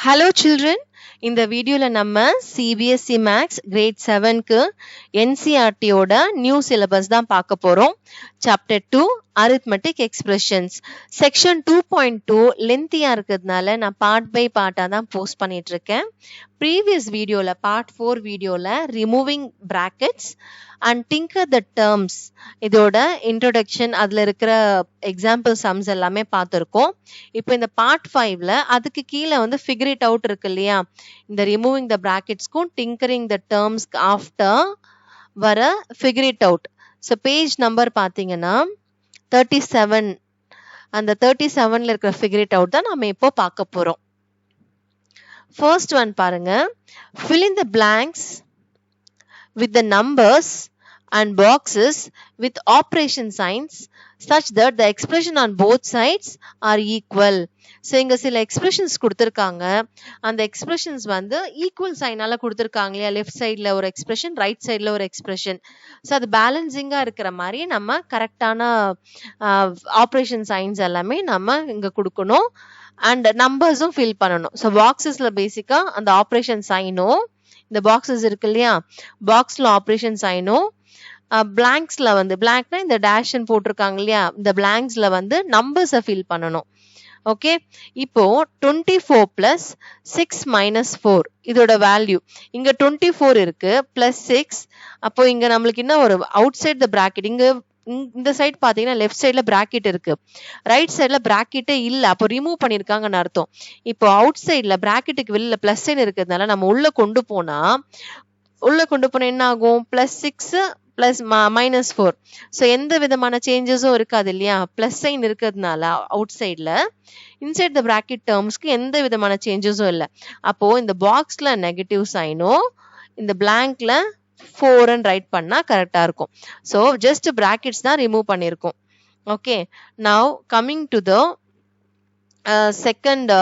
Hello children, இந்த வீடியோல நம்ம CBSE Max grade 7க்கு NCERT ஓட நியூ சிலபஸ் தான் பார்க்க போறோம். Chapter 2 Arithmetic Expressions. Section 2.2 லென்த்தியா இருக்கிறதுனால நான் பார்ட் பை பார்ட்டா தான் போஸ்ட் பண்ணிட்டு இருக்கேன். ப்ரீவியஸ் வீடியோல பார்ட் 4 வீடியோல removing brackets and tinker the terms இதோட இன்ட்ரோடக்ஷன் அதுல இருக்கிற எக்ஸாம்பிள் சம்ஸ் எல்லாமே பார்த்துருக்கோம். இப்போ இந்த பார்ட் 5ல அதுக்கு கீழே வந்து ஃபிகர் இட் அவுட் இருக்கு இல்லையா, இந்த ரிமூவிங் த பிராக்கெட்ஸ்க்கும் டிங்கரிங் த டேர்ம்ஸ் ஆஃப்டர் வர figure it out. So page number பார்த்தீங்கன்னா 37, அந்த 37ல இருக்கிற ஃபிகர் இட் அவுட் தான் நம்ம இப்போ பார்க்க போறோம். ஃபர்ஸ்ட் ஒன் பாருங்க, fill in the blanks with the numbers and boxes with operation signs such that the expression on both sides are equal. So இங்க சில எக்ஸ்பிரஷன்ஸ் கொடுத்திருக்காங்க, அந்த எக்ஸ்பிரஷன்ஸ் வந்து ஈக்குவல் சைனால கொடுத்திருக்காங்க இல்லையா, லெஃப்ட் சைட்ல ஒரு எக்ஸ்பிரஷன், ரைட் சைட்ல ஒரு எக்ஸ்பிரஷன். ஸோ அது பேலன்சிங்கா இருக்கிற மாதிரி நம்ம கரெக்டான ஆப்ரேஷன் சைன்ஸ் எல்லாமே நம்ம இங்க கொடுக்கணும். அண்ட் நம்பர்ஸும் ஃபில் பண்ணணும். ஸோ பாக்ஸஸ்ல பேசிக்கா அந்த ஆப்ரேஷன் சைனோ, இந்த பாக்ஸஸ் இருக்கு இல்லையா, பாக்ஸ்ல ஆப்ரேஷன் சைனோ, பிளாங்க்ஸ்ல வந்து பிளாங்க்னா இந்த டேஷன் போட்டிருக்காங்க இல்லையா, இந்த பிளாங்க்ஸ்ல வந்து நம்பர்ஸை ஃபில் பண்ணணும். ஓகே, இப்போ 24 பிளஸ் 6 மைனஸ் 4 இதோட வேல்யூ இங்க 24 இருக்கு பிளஸ் 6. அப்போ இங்க நம்மளுக்கு என்ன ஒரு அவுட் சைட் த பிராக்கெட், இங்க இந்த சைடு பாத்தீங்கன்னா லெஃப்ட் சைட்ல பிராக்கெட் இருக்கு, ரைட் சைட்ல பிராக்கெட்டே இல்ல, அப்போ ரிமூவ் பண்ணிருக்காங்கன்னு அர்த்தம். இப்போ அவுட் சைட்ல பிராக்கெட்டுக்கு வெளியில பிளஸ் சைன் இருக்கிறதுனால நம்ம உள்ள கொண்டு போனா என்ன ஆகும், பிளஸ் 6 பிளஸ் மைனஸ் 4. ஸோ எந்த விதமான சேஞ்சஸும் இருக்காது இல்லையா, பிளஸ் சைன் இருக்கிறதுனால அவுட் சைட்ல. இன்சைட் த பிராக்கெட் டேர்ம்ஸ்க்கு எந்த விதமான சேஞ்சஸும் இல்லை. அப்போ இந்த பாக்ஸ்ல நெகட்டிவ் சைனோ, இந்த பிளாங்க்ல 4 ரைட் பண்ணா கரெக்டா இருக்கும். ஸோ ஜஸ்ட் பிராக்கெட்ஸ் தான் ரிமூவ் பண்ணிருக்கோம். Okay, now coming to the second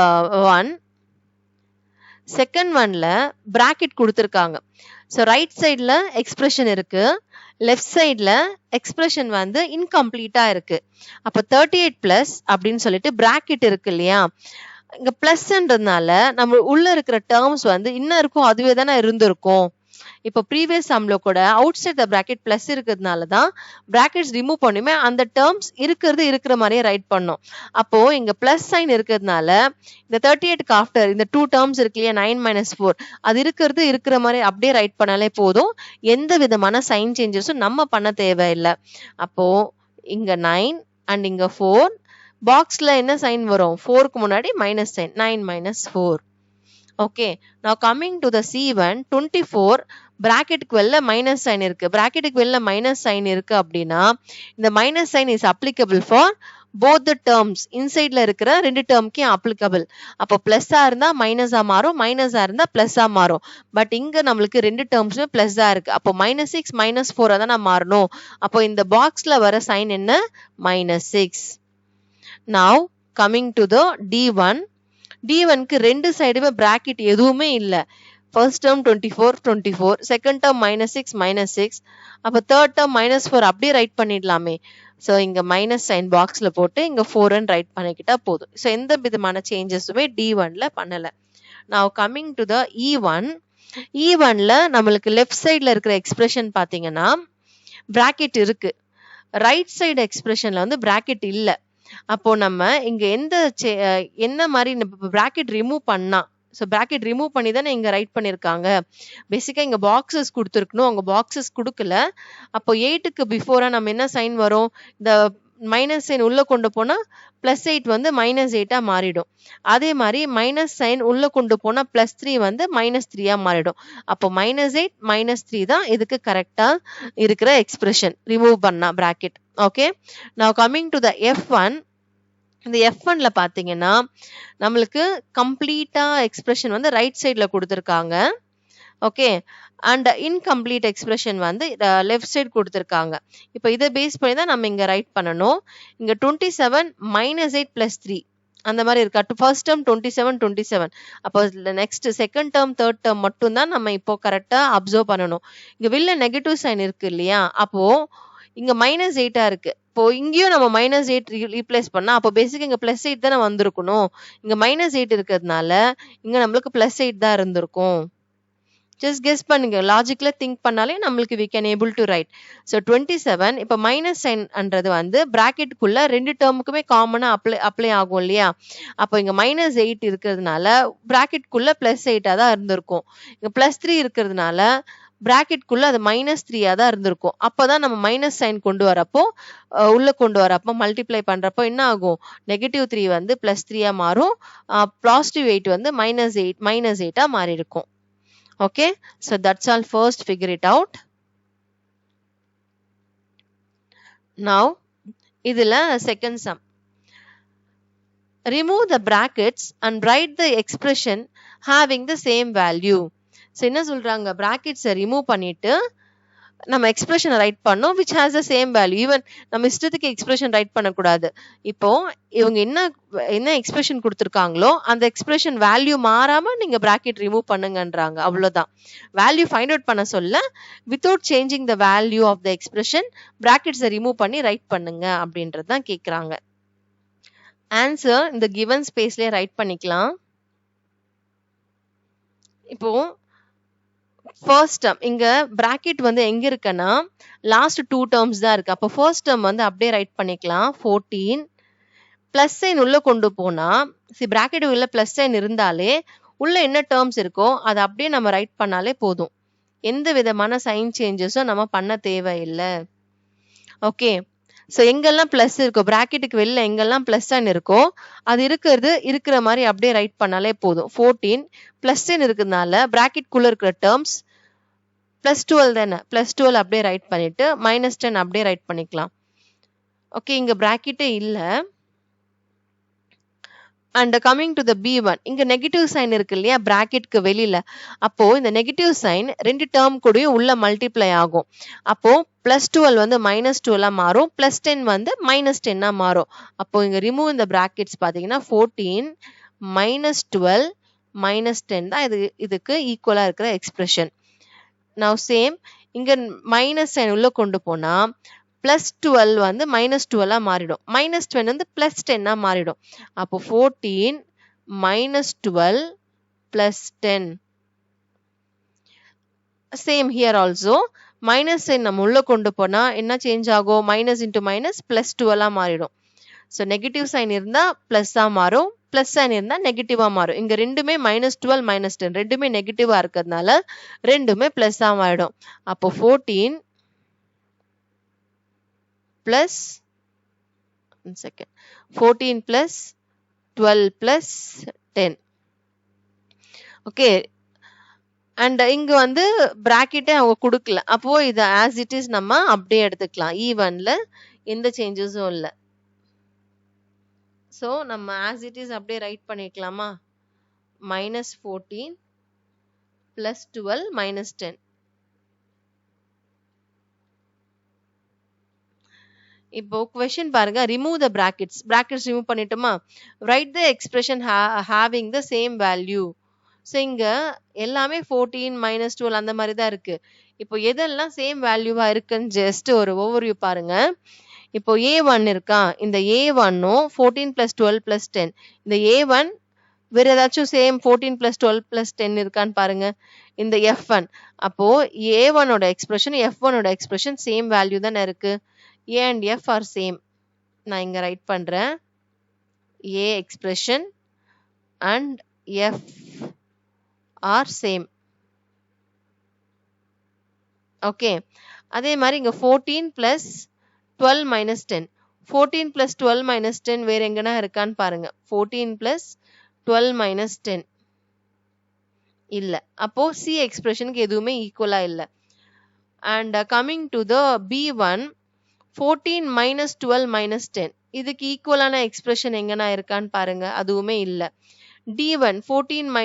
one. Second ஒன்ல பிராக்கெட் கொடுத்துருக்காங்க. ஸோ ரைட் சைட்ல எக்ஸ்பிரஷன் இருக்கு, லெஃப்ட் சைட்ல எக்ஸ்பிரஷன் வந்து இன்கம்ப்ளீட்டா இருக்கு. அப்போ 38 பிளஸ் அப்படின்னு சொல்லிட்டு பிராக்கெட் இருக்கு இல்லையா, இங்க பிளஸ்ன்றதுனால நம்ம உள்ள இருக்கிற டேர்ம்ஸ் வந்து இன்னும் இருக்கும், அதுவே தானே இருந்திருக்கும். இப்போ ப்ரீவியஸ் சம்ல கூட outside the bracket plus இருக்கிறதுனால தான் பிராக்கெட்ஸ் ரிமூவ் பண்ணுமே அந்த டேர்ம்ஸ் இருக்கிற மாதிரியே ரைட் பண்ணோம். அப்போ இங்க பிளஸ் சைன் இருக்கிறதுனால இந்த 38க்கு ஆஃப்டர் இந்த 2 டேர்ம்ஸ் இருக்கு இல்லையா, 9 மைனஸ் 4, அது இருக்கிற மாதிரி அப்படியே ரைட் பண்ணாலே போதும், எந்த விதமான சைன் சேஞ்சஸும் நம்ம பண்ண தேவையில்லை. அப்போ இங்க 9 அண்ட் இங்க 4, பாக்ஸ்ல என்ன சைன் வரும், 4க்கு முன்னாடி minus sign, 9 minus 4. Okay, now coming to the C1, 24 பிராக்கெட்டுக்கு வெளில மைனஸ் சைன் இருக்கு, பிராக்கெட்டுக்கு வெளில மைனஸ் சைன் இருக்கு அப்படின்னா இந்த minus sign is applicable for both the terms, இன்சைட்ல இருக்கிற ரெண்டு டேர்ம்க்கே அப்ளிகபிள். அப்போ பிளஸ்ஸா இருந்தா மைனஸா மாறும், மைனஸா இருந்தா பிளஸ்ஸா மாறும். பட் இங்க நம்மளுக்கு ரெண்டு டேர்ம்ஸுமே பிளஸ்ஸா இருக்கு, அப்போ -6 -4 தான் மாறணும். அப்போ இந்த பாக்ஸ்ல வர சைன் என்ன, -6. now coming to the D1. D1க்கு ரெண்டு சைடுமே பிராக்கெட் எதுவுமே இல்ல. ஃபர்ஸ்ட் டேர்ம் 24, செகண்ட் டேர்ம் -6, அப்ப தேர்ட் டேர்ம் -4 அப்படியே ரைட் பண்ணிடலாமே. ஸோ இங்க மைனஸ் சைன் பாக்ஸ்ல போட்டு இங்க 4 ரைட் பண்ணிக்கிட்டா போதும். ஸோ எந்த விதமான சேஞ்சஸுமே D1ல பண்ணல. now coming to the E1. E1ல நம்மளுக்கு லெஃப்ட் சைட்ல இருக்கிற எக்ஸ்பிரஷன் பாத்தீங்கன்னா பிராக்கெட் இருக்கு, ரைட் சைடு எக்ஸ்பிரஷன்ல வந்து பிராக்கெட் இல்ல. அப்போ நம்ம இங்க என்ன மாதிரி பிராக்கெட் ரிமூவ் பண்ணா, ஸோ பிராக்கெட் ரிமூவ் பண்ணி தானே இங்க ரைட் பண்ணிருக்காங்க. பேசிக்கா இங்க பாக்ஸஸ் கொடுத்துருக்கணும், அங்க பாக்ஸஸ் கொடுக்கல. அப்போ 8க்கு பிஃபோரா நம்ம என்ன சைன் வரும், இந்த மைனஸ் சைன் உள்ள கொண்டு போனா +8 வந்து -8ஆ மாறிடும். அதே மாதிரி மைனஸ் சைன் உள்ள கொண்டு போனா +3 வந்து -3ஆ மாறிடும். அப்போ -8 -3 தான் இதுக்கு கரெக்டா இருக்கிற எக்ஸ்பிரஷன் ரிமூவ் பண்ணா bracket. Okay, now coming to the F1. இந்த F1ல பாத்தீங்கன்னா நம்மளுக்கு கம்ப்ளீட்டா எக்ஸ்பிரஷன் வந்து ரைட் சைட்ல கொடுத்துருக்காங்க. ஓகே, அண்ட் இன்கம்ப்ளீட் எக்ஸ்பிரஷன் வந்து லெஃப்ட் சைடு கொடுத்துருக்காங்க. இப்போ இதை பேஸ் பண்ணி தான் நம்ம இங்க ரைட் பண்ணணும். இங்க 27 -8 + 3 அந்த மாதிரி இருக்கா. First term 27. அப்போ next second term third term மட்டும் தான் நம்ம இப்போ கரெக்டா அப்சர்வ் பண்ணணும். இங்க வெளில நெகட்டிவ் சைன் இருக்கு இல்லையா, அப்போ இங்க -8ஆ இருக்கு, அப்போ இங்கேயும் நம்ம -8 ரீப்ளேஸ் பண்ணா அப்போ பேசிக் இங்க +8 தானே வந்திருக்கணும். இங்க -8 இருக்கிறதுனால இங்க நம்மளுக்கு +8 தான் இருந்திருக்கும். ஜஸ்ட் கெஸ் பண்ணுங்க. லாஜிக்ல திங்க் பண்ணாலே நம்மளுக்கு we can able to write. So 27 இப்ப மைனஸ் சைன்ன்றது வந்து பிராக்கெட்டுக்குள்ள ரெண்டு டேர்முக்குமே காமனா அப்ளை ஆகும் இல்லையா? அப்போ இங்க -8 இருக்கிறதுனால பிராக்கெட்டுக்குள்ள +8 தான் இருந்திருக்கும். இங்க +3 இருக்கிறதுனால பிராக்கெட்டுக்குள்ள அது -3 தான் இருந்திருக்கும். அப்பதான் நம்ம மைனஸ் சைன் கொண்டு வரப்போ உள்ள கொண்டு வரப்போ மல்டிப்ளை பண்றப்போ என்ன ஆகும்? -3 வந்து +3 மாறும். +8 வந்து -8 மாறி இருக்கும். Okay, so that's all. First figure it out. Now idhula second sum. Remove the brackets and write the expression having the same value. So என்ன சொல்றாங்க? brackets remove பண்ணிட்டு நம்ம எக்ஸ்பிரஷன் ரைட் பண்ணோம் which has the same value. Even நம்ம இஷ்டத்துக்கு expression right பண்ணக்கூடாது. இப்போ இவங்க என்ன எக்ஸ்பிரஷன் கொடுத்துருக்காங்களோ அந்த எக்ஸ்பிரஷன் வேல்யூ மாறாம நீங்க பிராக்கெட் ரிமூவ் பண்ணுங்கன்றாங்க. அவ்வளவுதான். வேல்யூ ஃபைண்ட் அவுட் பண்ண சொல்ல without changing the value of the expression பிராக்கெட்ஸை ரிமூவ் பண்ணி ரைட் பண்ணுங்க அப்படின்றது தான் கேட்குறாங்க. ஆன்சர் இந்த கிவன் ஸ்பேஸ்லயே ரைட் பண்ணிக்கலாம். இப்போ ஃபர்ஸ்ட் டேர்ம் இங்க பிராக்கெட் வந்து எங்க இருக்குன்னா லாஸ்ட் 2 டேர்ம்ஸ் தான் இருக்கு. அப்போ ஃபர்ஸ்ட் டேர்ம் வந்து அப்படியே ரைட் பண்ணிக்கலாம். 14 பிளஸ் சைன் உள்ள கொண்டு போனா பிராக்கெட் உள்ள பிளஸ் சைன் இருந்தாலே உள்ள என்ன டேர்ம்ஸ் இருக்கோ அதை அப்படியே நம்ம ரைட் பண்ணாலே போதும். எந்த விதமான சைன் சேஞ்சஸும் நம்ம பண்ண தேவையில்லை. ஓகே, ஸோ எங்கெல்லாம் பிளஸ் இருக்கோ பிராக்கெட்டுக்கு வெளில எங்கெல்லாம் பிளஸ் சைன் இருக்கோ அது இருக்கிற மாதிரி அப்படியே ரைட் பண்ணாலே போதும். 14 பிளஸ் சைன் இருக்கிறதுனால பிராக்கெட்குள்ள இருக்கிற டேர்ம்ஸ் +12 தானே, +12 அப்படியே ரைட் பண்ணிட்டு -10 அப்படியே ரைட் பண்ணிக்கலாம். ஓகே, இங்க பிராக்கெட்டே இல்ல. And coming to the B1 இங்க நெகட்டிவ் சைன் இருக்கு இல்லையா பிராக்கெட்க்கு வெளியில. அப்போ இந்த நெகட்டிவ் சைன் ரெண்டு டேர்ம் கூடயும் உள்ள மல்டிப்ளை ஆகும். அப்போ +12 வந்து -12 மாறும், +10 வந்து -10 மாறும். அப்போ இங்க ரிமூவ் இந்த பிராக்கெட்ஸ் பாத்தீங்கன்னா 14 -12 -10 தான் இதுக்கு ஈக்குவலா இருக்கிற எக்ஸ்பிரஷன். நவ் சேம் இங்க மைனஸ் சைன் உள்ள கொண்டு போனா +12 வந்து -12 மாறிடும், -10 வந்து +10 மாறிடும். அப்போ 14 -12 +10. Same here also minus sign நம்ம உள்ள கொண்டு போனா என்ன சேஞ்ச் ஆகும்? மைனஸ் இன்டு மைனஸ் +12 மாறிடும். ஸோ நெகட்டிவ் சைன் இருந்தா +ஆ மாறும், பிளஸ் சைன் இருந்தா நெகட்டிவா மாறும். இங்க ரெண்டுமே -12 -10 ரெண்டுமே நெகட்டிவா இருக்கிறதுனால ரெண்டுமே +ஆ மாறிடும். அப்போ 14 plus 14 plus 12 plus 10. Okay, and இங்க வந்து பிராக்கெட்டே அவங்க கொடுக்கல. அப்போ இது ஆஸ் இட் இஸ் நம்ம அப்படியே எடுத்துக்கலாம். ஈவன்ல எந்த சேஞ்சஸும் இல்லை. ஸோ நம்ம ஆஸ் இட் இஸ் அப்படியே ரைட் பண்ணிக்கலாமா? -14 +12 -10. இப்போ क्वेश्चन பாருங்க, ரிமூவ் த பிராக்கெட்ஸ் ரிமூவ் பண்ணிட்டோமா? Write the expression having the same value. So இங்க எல்லாமே 14 -12 அந்த மாதிரி தான் இருக்கு. இப்போ எதெல்லாம் சேம் வேல்யூவா இருக்குன்னு ஜஸ்ட் ஒரு ஓவர்வியூ பாருங்க. இப்போ A1 இருக்கா, இந்த A1ம் 14 + 12 + 10. இந்த A1 வேற ஏதாச்சும் சேம் 14 + 12 + 10 இருக்கான்னு பாருங்க. இந்த F1, அப்போ A1ஓட எக்ஸ்பிரஷன் F1ஓட எக்ஸ்பிரஷன் சேம் வேல்யூ தானே இருக்கு. A and F are same. நான் இங்க ரைட் பண்றேன். A expression and F are same. Okay, அதே மாதிரி இங்க 14 + 12 - 10. 14 + 12 - 10 வேற எங்கன்னா இருக்கான்னு பாருங்க. 14 + 12 - 10 இல்ல. அப்போ C எக்ஸ்பிரஷனுக்கு எதுவுமே ஈக்குவலா இல்ல. And coming to the B1, 14 - 12 - 10 இதுக்கு ஈக்குவலான எக்ஸ்பிரஷன் எங்கன்னா இருக்கான்னு பாருங்க. அதுவுமே இல்ல. D1 14 -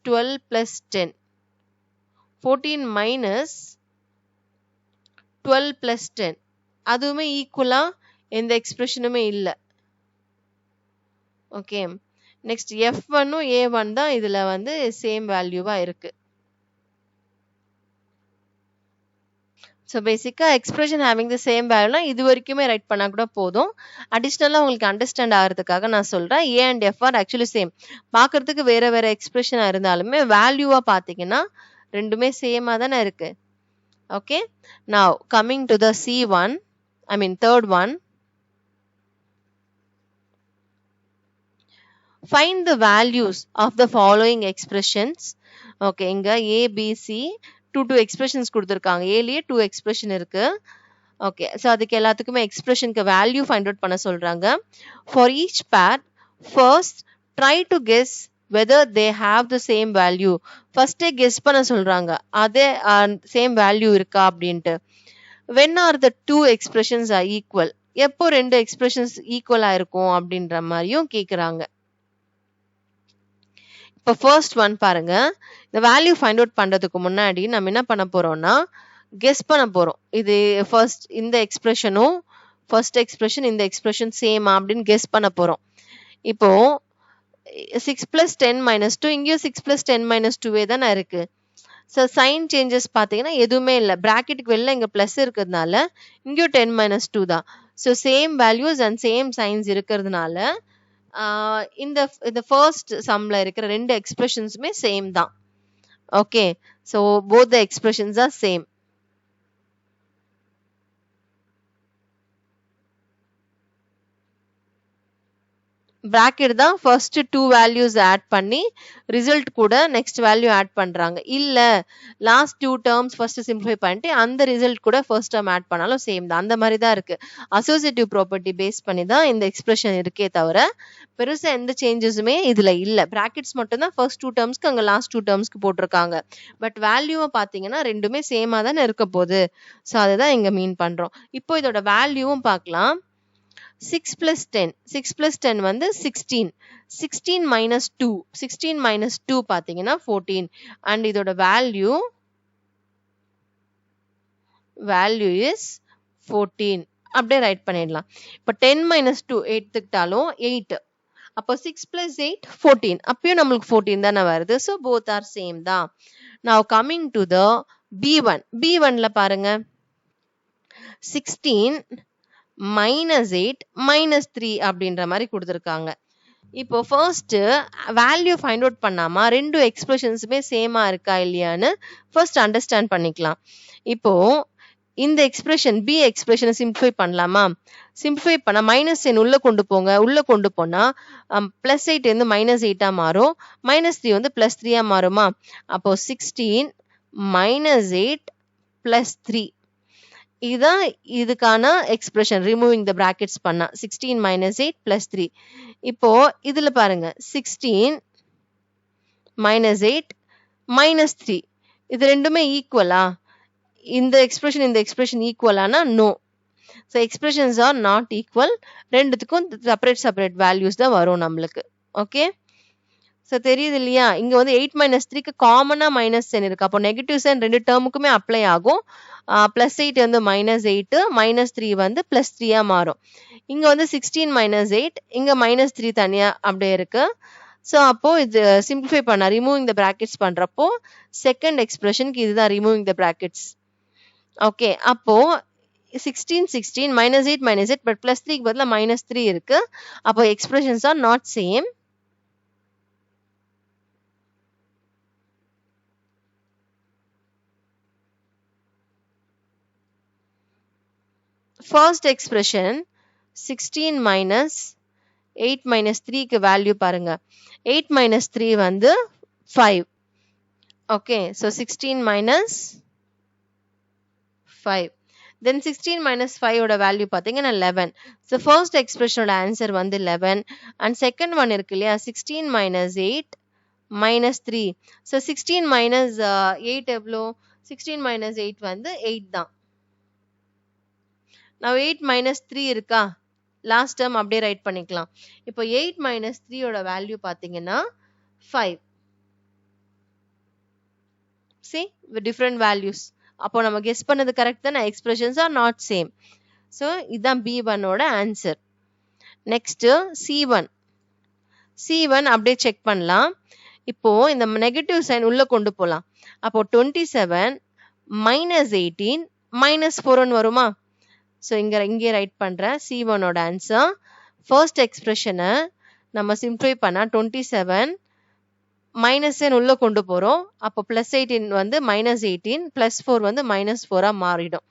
12 + 10. 14 - 12 + 10 அதுவுமே ஈக்குவலா எந்த எக்ஸ்பிரஷனுமே இல்ல. ஓகே, நெக்ஸ்ட் F1ம் A1 தான் இதுல வந்து சேம் வேல்யூவா இருக்கு. ஸோ பேசிக்காக எக்ஸ்பிரஷன் ஹேவிங் த சேம் வேல்யூனா இது வரைக்குமே ரைட் பண்ணால் கூட போதும். அடிஷ்னலாக உங்களுக்கு அண்டர்ஸ்டாண்ட் ஆகிறதுக்காக நான் சொல்கிறேன். A and F are actually same. பார்க்குறதுக்கு வேறு வேறு எக்ஸ்பிரஷனாக இருந்தாலுமே வேல்யூவாக பார்த்தீங்கன்னா ரெண்டுமே சேமாக தானே இருக்குது. Okay, now coming to the C1, I mean third one. Find the values of the following expressions. Okay, இங்க A, B, C two expressions கொடுத்திருக்காங்க. Aலயே 2 expression இருக்கு. Okay, so அதுக்கு எல்லாத்துக்குமே expressionக்கு value find out பண்ண சொல்றாங்க. For each pair, first try to guess whether they have the same value. First guess பண்ண சொல்றாங்க. அதே same value இருக்கா அப்படின்ட்டு. When are the two expressions are equal? எப்போ ரெண்டு expressions equal இருக்கும் அப்படின்ற மாதிரியும் கேக்குறாங்க. இப்போ ஃபர்ஸ்ட் ஒன் பாருங்க. இந்த வேல்யூ ஃபைண்ட் அவுட் பண்றதுக்கு முன்னாடி நம்ம என்ன பண்ண போறோம்னா கெஸ் பண்ண போறோம். இது ஃபர்ஸ்ட் இந்த எக்ஸ்பிரஷனும் ஃபர்ஸ்ட் எக்ஸ்பிரஷன் இந்த எக்ஸ்பிரஷன் சேமா அப்படின்னு கெஸ் பண்ண போறோம். இப்போ 6 + 10 - 2 இங்கேயும் 6 + 10 - 2 தானே இருக்கு. ஸோ சைன் சேஞ்சஸ் பார்த்தீங்கன்னா எதுவுமே இல்லை. பிராக்கெட்டுக்கு வெளில இங்கே ப்ளஸ் இருக்கிறதுனால இங்கேயும் 10 - 2 தான். So same values and same science இருக்கிறதுனால இந்த ஃபர்ஸ்ட் சம்ல இருக்கிற ரெண்டு எக்ஸ்பிரஷன்ஸுமே சேம் தான். Okay, so both the expressions R same. bracket தான் ஃபர்ஸ்ட் 2 வேல்யூஸ் ஆட் பண்ணி ரிசல்ட் கூட நெக்ஸ்ட் வேல்யூ ஆட் பண்றாங்க. இல்ல லாஸ்ட் 2 டேர்ம்ஸ் ஃபர்ஸ்ட் சிம்பிளிஃபை பண்ணிட்டு அந்த ரிசல்ட் கூட ஃபர்ஸ்ட் டேர்ம் ஆட் பண்ணாலும் சேம் தான். அந்த மாதிரி தான் இருக்கு. அசோசியேட்டிவ் ப்ராப்பர்ட்டி பேஸ் பண்ணி தான் இந்த எக்ஸ்பிரஷன் இருக்கே தவிர பெருசா எந்த சேஞ்சஸுமே இதுல இல்ல. பிராக்கெட்ஸ் மட்டும் தான் ஃபர்ஸ்ட் 2 டேர்ம்ஸ்க்கு அங்க லாஸ்ட் 2 டேர்ம்ஸ்க்கு போட்டிருக்காங்க. பட் வேல்யூவை பாத்தீங்கன்னா ரெண்டுமே சேமா தானே இருக்க போகுது. ஸோ அதுதான் இங்க மீன் பண்றோம். இப்போ இதோட வேல்யூவும் பார்க்கலாம். 6 + 10 6 + 10 வந்து 16. 16 - 2 16 - 2 பாத்தீங்கன்னா 14 அண்ட் இதோட வேல்யூ இஸ் 14. அப்படியே ரைட் பண்ணிடலாம். இப்போ 10 - 2 எடுத்துக்கிட்டாலும் 8. அப்போ 6 + 8 14. அப்பயும் நம்மளுக்கு 14 தானே வருது. ஸோ போத் ஆர் சேம் தான். Now coming to the B1. B1ல பாருங்க 16 -8 -3 அப்படின்ற மாதிரி கொடுத்துருக்காங்க. இப்போ ஃபர்ஸ்ட் வேல்யூ ஃபைண்ட் அவுட் பண்ணாம ரெண்டு எக்ஸ்பிரஷன்ஸுமே சேமா இருக்கா இல்லையான்னு ஃபர்ஸ்ட் அண்டர்ஸ்டாண்ட் பண்ணிக்கலாம். இப்போ இந்த எக்ஸ்பிரஷன் பி எக்ஸ்பிரஷனை சிம்பிளிஃபை பண்ணலாமா? சிம்பிளிஃபை பண்ணா -10 உள்ள கொண்டு போங்க. உள்ள கொண்டு போனா +8 வந்து -8 மாறும். -3 வந்து +3 மாறுமா? அப்போ 16 -8 +3 இதுதான் இதுக்கான எக்ஸ்பிரஷன். ரிமூவிங் த பிராக்கெட்ஸ் பண்ணா 16 - 8 +3. இப்போ இதுல பாருங்க 16 - 8 -3 இது ரெண்டுமே ஈக்குவலா? இந்த எக்ஸ்பிரஷன் ஈக்குவலானா no. So expressions are not equal. ரெண்டுத்துக்கும் செப்பரேட் வேல்யூஸ் தான் வரும் நம்மளுக்கு. ஓகே, ஸோ தெரியுது இல்லையா? இங்க வந்து 8 - 3க்கு காமனா -10 இருக்கு. அப்போ நெகட்டிவ் சைன் ரெண்டு டேர்முக்குமே அப்ளை ஆகும். +8 வந்து -8 -3 வந்து +3 மாறும். இங்க வந்து 16 - 8 இங்க -3 தனியா அப்படியே இருக்கு. ஸோ அப்போ இது சிம்பிளிஃபை பண்ண ரிமூவிங் த பிராக்கெட்ஸ் பண்றப்போ செகண்ட் எக்ஸ்பிரஷனுக்கு இதுதான் ரிமூவிங் த பிராக்கெட்ஸ். ஓகே, அப்போ 16 -8 -8 பட் +3க்கு பதிலா -3 இருக்கு. அப்போ expressions are not same. First expression 16 - 8 - 3க்கு வேல்யூ பாருங்க. 8 - 3 வந்து 5. Okay, so 16 - 5. தென் 16 - 5 ஓட வேல்யூ பார்த்தீங்கன்னா 11. ஸோ ஃபர்ஸ்ட் எக்ஸ்பிரஷனோட ஆன்சர் வந்து 11. அண்ட் செகண்ட் ஒன் இருக்கு இல்லையா 16 - 8 -3. ஸோ 16 - 8 எவ்வளோ? 16 - 8 வந்து 8 தான். நான் 8 - 3 இருக்கா? லாஸ்ட் டேர்ம் அப்படியே ரைட் பண்ணிக்கலாம். இப்போ 8 - 3 ஓட வேல்யூ பாத்தீங்கன்னா 5. See with different values. அப்போ நம்ம கெஸ் பண்ணது கரெக்ட் தானே? Expressions are not same. So இதுதான் B1 ஓட ஆன்சர். Next C1. C1 அப்படியே செக் பண்ணலாம். இப்போ இந்த நெகட்டிவ் சைன் உள்ள கொண்டு போலாம். அப்போ 27 - 18 -4 வருமா? ஸோ இங்கே ரைட் பண்ணுறேன். C1 ஓட ஆன்சர். ஃபர்ஸ்ட் எக்ஸ்பிரஷனை நம்ம சிம்ப்ளிஃபை பண்ணால் 27 -n உள்ள கொண்டு போகிறோம். அப்போ +18 வந்து -18 +4 வந்து -4 மாறிடும்.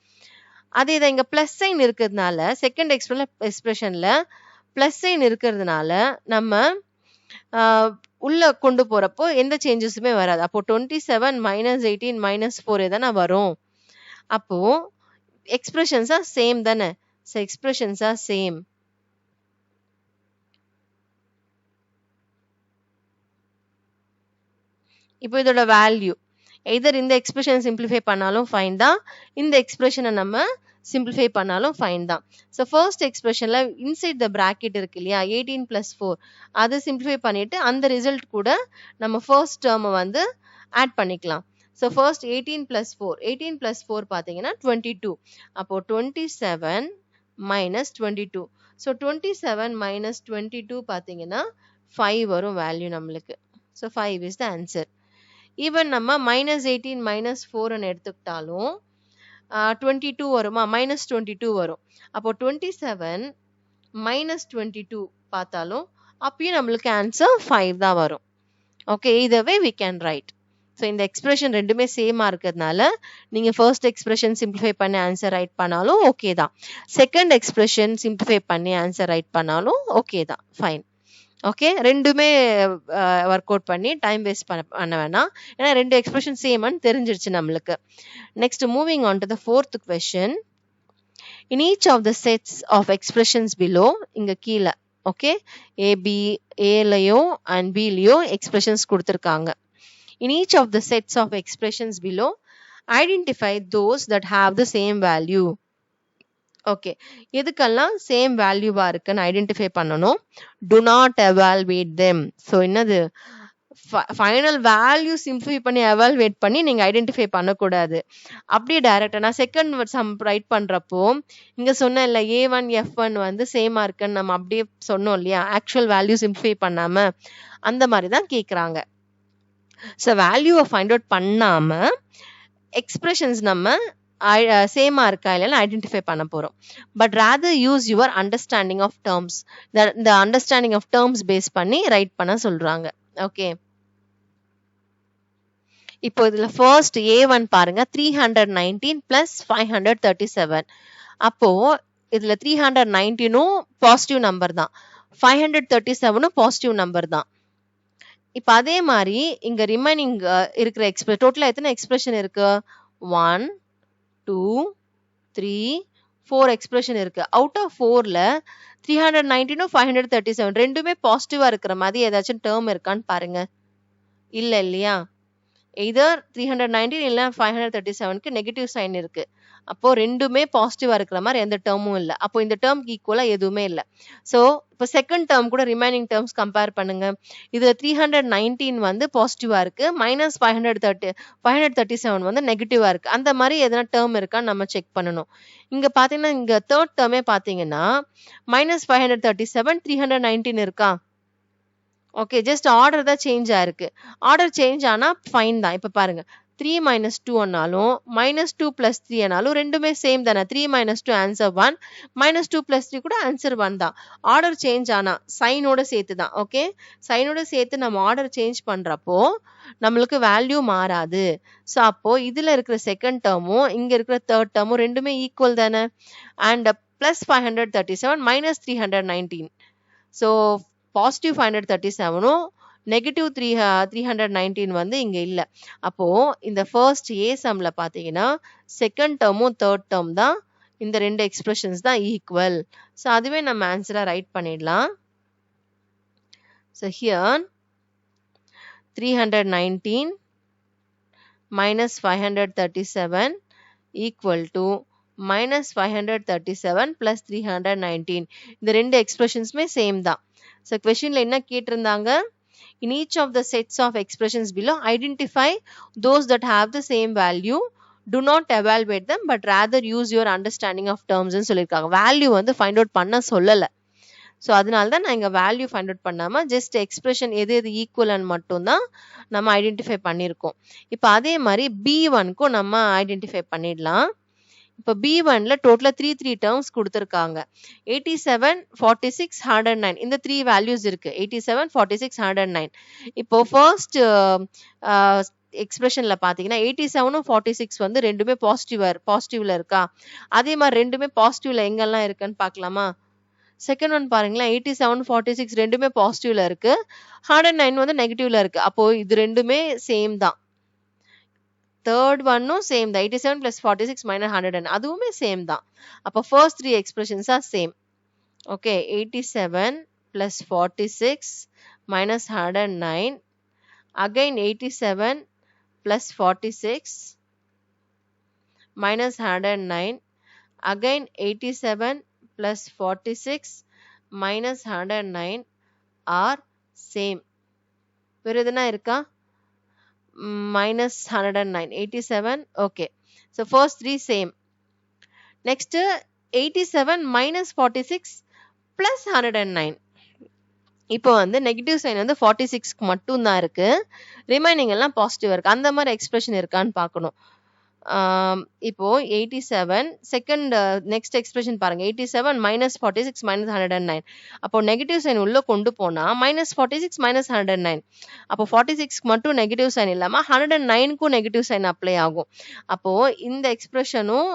அதே இதை இங்கே ப்ளஸ் சைன் இருக்கிறதுனால செகண்ட் எக்ஸ்பிரஷனில் ப்ளஸ் சைன் இருக்கிறதுனால நம்ம உள்ள கொண்டு போகிறப்போ எந்த சேஞ்சஸுமே வராது. அப்போ 27 -18 -4 தானே வரும். அப்போ எக்ஸ்பிரஷன்ஸா சேம் தானே. ஸோ எக்ஸ்பிரஷன்ஸா சேம். இப்போ இதோட வேல்யூ எதர் இந்த எக்ஸ்பிரஷன் சிம்பிளிஃபை பண்ணாலும் ஃபைன் தான், இந்த எக்ஸ்பிரஷனை நம்ம சிம்பிளிஃபை பண்ணாலும் ஃபைன் தான். ஸோ ஃபர்ஸ்ட் எக்ஸ்பிரஷன்ல இன்சைட் த பிராக்கெட் இருக்கு இல்லையா, 18 + 4 அதை சிம்பிளிஃபை பண்ணிட்டு அந்த ரிசல்ட் கூட நம்ம ஃபர்ஸ்ட் டேர்மை வந்து ஆட் பண்ணிக்கலாம். ஸோ ஃபர்ஸ்ட் 18 + 4 18 + 4 பார்த்தீங்கன்னா 22. அப்போ 27 - 22. ஸோ 27 - 22 பார்த்தீங்கன்னா 5 வரும் வேல்யூ நம்மளுக்கு. So 5 is the answer. Even நம்ம -18 -4ன்னு எடுத்துக்கிட்டாலும் 22 வருமா, -22 வரும். அப்போ 27 - 22 பார்த்தாலும் அப்பயும் நம்மளுக்கு ஆன்சர் 5 தான் வரும். ஓகே, இதவே we can write. ஸோ இந்த எக்ஸ்பிரஷன் ரெண்டுமே சேமாக இருக்கிறதுனால நீங்கள் ஃபர்ஸ்ட் எக்ஸ்பிரஷன் சிம்பிளிஃபை பண்ணி ஆன்சர் ரைட் பண்ணாலும் ஓகே தான், செகண்ட் எக்ஸ்பிரஷன் சிம்பிளிஃபை பண்ணி ஆன்சர் ரைட் பண்ணாலும் ஓகே தான், ஃபைன். ஓகே, ரெண்டுமே ஒர்க் அவுட் பண்ணி டைம் வேஸ்ட் பண்ண வேணாம், ஏன்னா ரெண்டு எக்ஸ்பிரஷன் சேம்னு தெரிஞ்சிருச்சு நம்மளுக்கு. Next moving on to the fourth question. In each of the sets of expressions below, இங்கே கீழே ஓகே ஏபி ஏலையோ அண்ட் பிலையோ எக்ஸ்பிரஷன்ஸ் கொடுத்துருக்காங்க. In each of the sets of expressions below, identify those that have the same value. Okay, எதுக்கெல்லாம் same வேல்யூவா இருக்குன்னு identify பண்ணணும். Do not evaluate them. So என்னது, final value simplify பண்ணி எவால்வேட் பண்ணி நீங்கள் ஐடென்டிஃபை பண்ணக்கூடாது. அப்படியே டைரக்டாக நான் செகண்ட் சம் ரைட் பண்ணுறப்போ இங்கே சொன்னேன் இல்லை, A1 F1 வந்து சேமாக இருக்குன்னு நம்ம அப்படியே சொன்னோம் இல்லையா, ஆக்சுவல் வேல்யூ சிம்பிளிஃபை பண்ணாமல், அந்த மாதிரி தான் கேட்குறாங்க. ஸோ வேல்யூவை ஃபைண்ட் அவுட் பண்ணாமல் எக்ஸ்பிரஷன்ஸ் நம்ம சேமாக இருக்கா இல்லைன்னு ஐடென்டிஃபை பண்ண போகிறோம். But rather use your understanding of terms, இந்த அண்டர்ஸ்டாண்டிங் ஆஃப் டேர்ம்ஸ் பேஸ் பண்ணி ரைட் பண்ண சொல்கிறாங்க. ஓகே, இப்போ இதில் ஃபர்ஸ்ட் A1 பாருங்க, 319 + 537. அப்போது இதில் 319ம் பாசிட்டிவ் நம்பர் தான், 537ம் பாசிட்டிவ் நம்பர் தான். இப்போ அதே மாதிரி இங்க ரிமைனிங் இருக்கிற டோட்டலா எத்தனை எக்ஸ்பிரஷன் இருக்கு, 1 2 3 4 எக்ஸ்பிரஷன் இருக்கு. அவுட் ஆஃப் 4ல 319 537 ரெண்டுமே பாசிட்டிவா இருக்கிற மாதிரி ஏதாச்சும் டேர்ம் இருக்கான்னு பாருங்க. இல்ல இல்லையா, எய்தர் 319 இல்ல 537க்கு நெகட்டிவ் சைன் இருக்கு. அப்போ ரெண்டுமே பாசிட்டிவா இருக்கிற மாதிரி எந்த டேர்மும் இல்லை. அப்போ இந்த டேர்ம்க்கு ஈக்குவலா எதுவுமே இல்லை. ஸோ இப்போ செகண்ட் டேர்ம் கூட ரிமைனிங் டேர்ம்ஸ் கம்பேர் பண்ணுங்க. இதுல 319 வந்து பாசிட்டிவா இருக்கு, -537 வந்து நெகட்டிவா இருக்கு. அந்த மாதிரி எதனா டேர்ம் இருக்கான்னு நம்ம செக் பண்ணணும். இங்க பாத்தீங்கன்னா இங்க தேர்ட் டேர்மே பாத்தீங்கன்னா -537 319 இருக்கா. ஓகே, ஜஸ்ட் ஆர்டர் தான் சேஞ்ச் ஆயிருக்கு. ஆர்டர் சேஞ்ச் ஆனா ஃபைன் தான். இப்ப பாருங்க, 3 - 2 ஆனாலும் -2 + 3 ஆனாலும் ரெண்டுமே சேம் தானே. 3 - 2 ஆன்சர் 1, -2 + 3 கூட ஆன்சர் 1 தான். ஆர்டர் சேஞ்ச் ஆனா சைனோட சேர்த்து தான். ஓகே, சைனோட சேர்த்து நம்ம ஆர்டர் சேஞ்ச் பண்றப்போ நம்மளுக்கு வேல்யூ மாறாது. ஸோ அப்போ இதுல இருக்கிற செகண்ட் டேர்மும் இங்க இருக்கிற தேர்ட் டேர்மும் ரெண்டுமே ஈக்குவல் தானே. அண்ட் +537 -319. ஸோ பாசிட்டிவ் 537ம் நெகட்டிவ் 319 வந்து இங்க இல்ல. அப்போ இந்த ஃபர்ஸ்ட் ஏ சம்ல பாத்தீங்கன்னா செகண்ட் டேர்மும் தேர்ட் டேர்ம் தான், இந்த ரெண்டு எக்ஸ்பிரஷன்ஸ் தான் ஈக்குவல். ஸோ அதுவே நம்ம ஆன்சரா ரைட் பண்ணிடலாம். So here 319 - 537 equal to -537 + 319. இந்த ரெண்டு எக்ஸ்பிரஷன்ஸுமே சேம் தான். ஸோ கொஸ்டின்ல என்ன கேட்டிருந்தாங்க, in each of the sets of expressions below identify those that have the same value, do not evaluate them but rather use your understanding of terms ன்னு சொல்லியிருக்காங்க. Value வந்து find out பண்ண சொல்லலை. So அதனால தான் நான் இங்கே வேல்யூ ஃபைண்ட் அவுட் பண்ணாமல் ஜஸ்ட் எக்ஸ்பிரஷன் எது எது ஈக்குவல்னு மட்டும்தான் நம்ம ஐடென்டிஃபை பண்ணியிருக்கோம். இப்போ அதே மாதிரி B1க்கும் நம்ம ஐடென்டிஃபை பண்ணிடலாம். இப்போ B1ல டோட்டலா 3 டேர்ம்ஸ் கொடுத்துருக்காங்க. 87, 46, 109 இந்த 3 வேல்யூஸ் இருக்கு. 87, 46, 109. இப்போ ஃபர்ஸ்ட் எக்ஸ்பிரஷன்ல பாத்தீங்கன்னா 87ம் 46 வந்து ரெண்டுமே பாசிட்டிவ்ல இருக்கா? அதே மாதிரி ரெண்டுமே பாசிட்டிவ்ல எங்கெல்லாம் இருக்குன்னு பார்க்கலாமா? செகண்ட் ஒன் பாருங்களேன், 87, 46 ரெண்டுமே பாசிட்டிவ்ல இருக்கு. 109 வந்து நெகட்டிவ்ல இருக்கு. அப்போ இது ரெண்டுமே சேம் தான். தேர்ட் ஒன்னும் சேம் தான். 87 plus 46 minus 109 அதுவுமே சேம் தான். அப்போ first 3 expressions R same. Okay, 87 plus 46 minus 109 again 87 plus 46 minus 109 again 87 plus 46 minus 109 are same. வேற எதுனா இருக்கா? minus 109, 87, okay. So first 3 same. Next 87 minus 46 plus 109. இப்போ வந்து நெகட்டிவ் சைன் வந்து 46க்கு மட்டும் தான் இருக்கு. ரிமைனிங் எல்லாம் பாசிட்டிவ் இருக்கு. அந்த மாதிரி எக்ஸ்பிரஷன் இருக்கான்னு பார்க்கணும். இப்போ 87 செகண்ட் நெக்ஸ்ட் எக்ஸ்பிரஷன் பாருங்க. 87 minus 46 minus 109. அப்போ நெகட்டிவ் சைன் உள்ள கொண்டு போனா minus 46 minus 109. அப்போ 46க்கு மட்டும் நெகட்டிவ் சைன் இல்லாம 109க்கும் நெகட்டிவ் சைன் அப்ளை ஆகும். அப்போ இந்த எக்ஸ்பிரஷனும்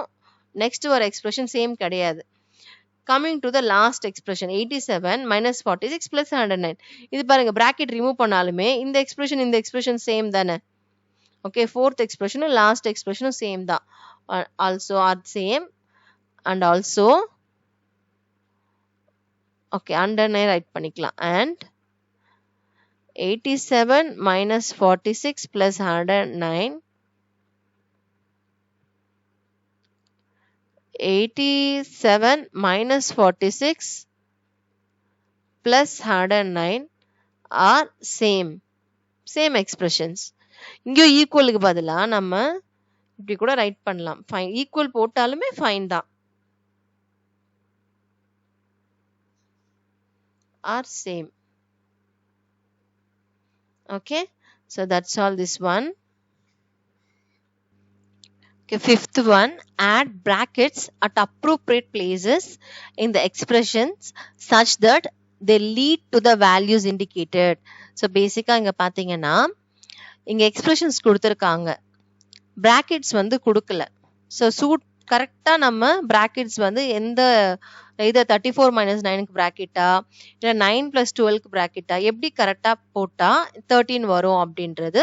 நெக்ஸ்ட் வர எக்ஸ்பிரஷன் சேம் கிடையாது. Coming to the last expression 87 minus 46 plus 109. இது பாருங்க, பிராக்கெட் ரிமூவ் பண்ணாலுமே இந்த எக்ஸ்பிரஷன் சேம் தானே. Okay, fourth expression and last expression same da. Also are same and also okay underline write panikla and 87 minus 46 plus 109 87 minus 46 plus 109 are same expressions. இங்க ஈக்குவலுக்கு பதிலா நம்ம இப்படி கூட ரைட் பண்ணலாம். ஃபைன் ஈக்குவல் போட்டாலுமே ஃபைன் தான். R same. Okay, so that's all this one. Okay, fifth one, add brackets at appropriate places in the expressions such that they lead to the values indicated. So basically இங்க பாத்தீங்கன்னா இங்க expressions கொடுத்துருக்காங்க, brackets வந்து கொடுக்கல. So கரெக்டா நம்ம brackets வந்து எந்த இதை 34 minus 9க்கு பிராக்கெட்டா இல்லை 9 plus 12க்கு பிராக்கெட்டா எப்படி கரெக்டா போட்டா 13 வரும் அப்படின்றது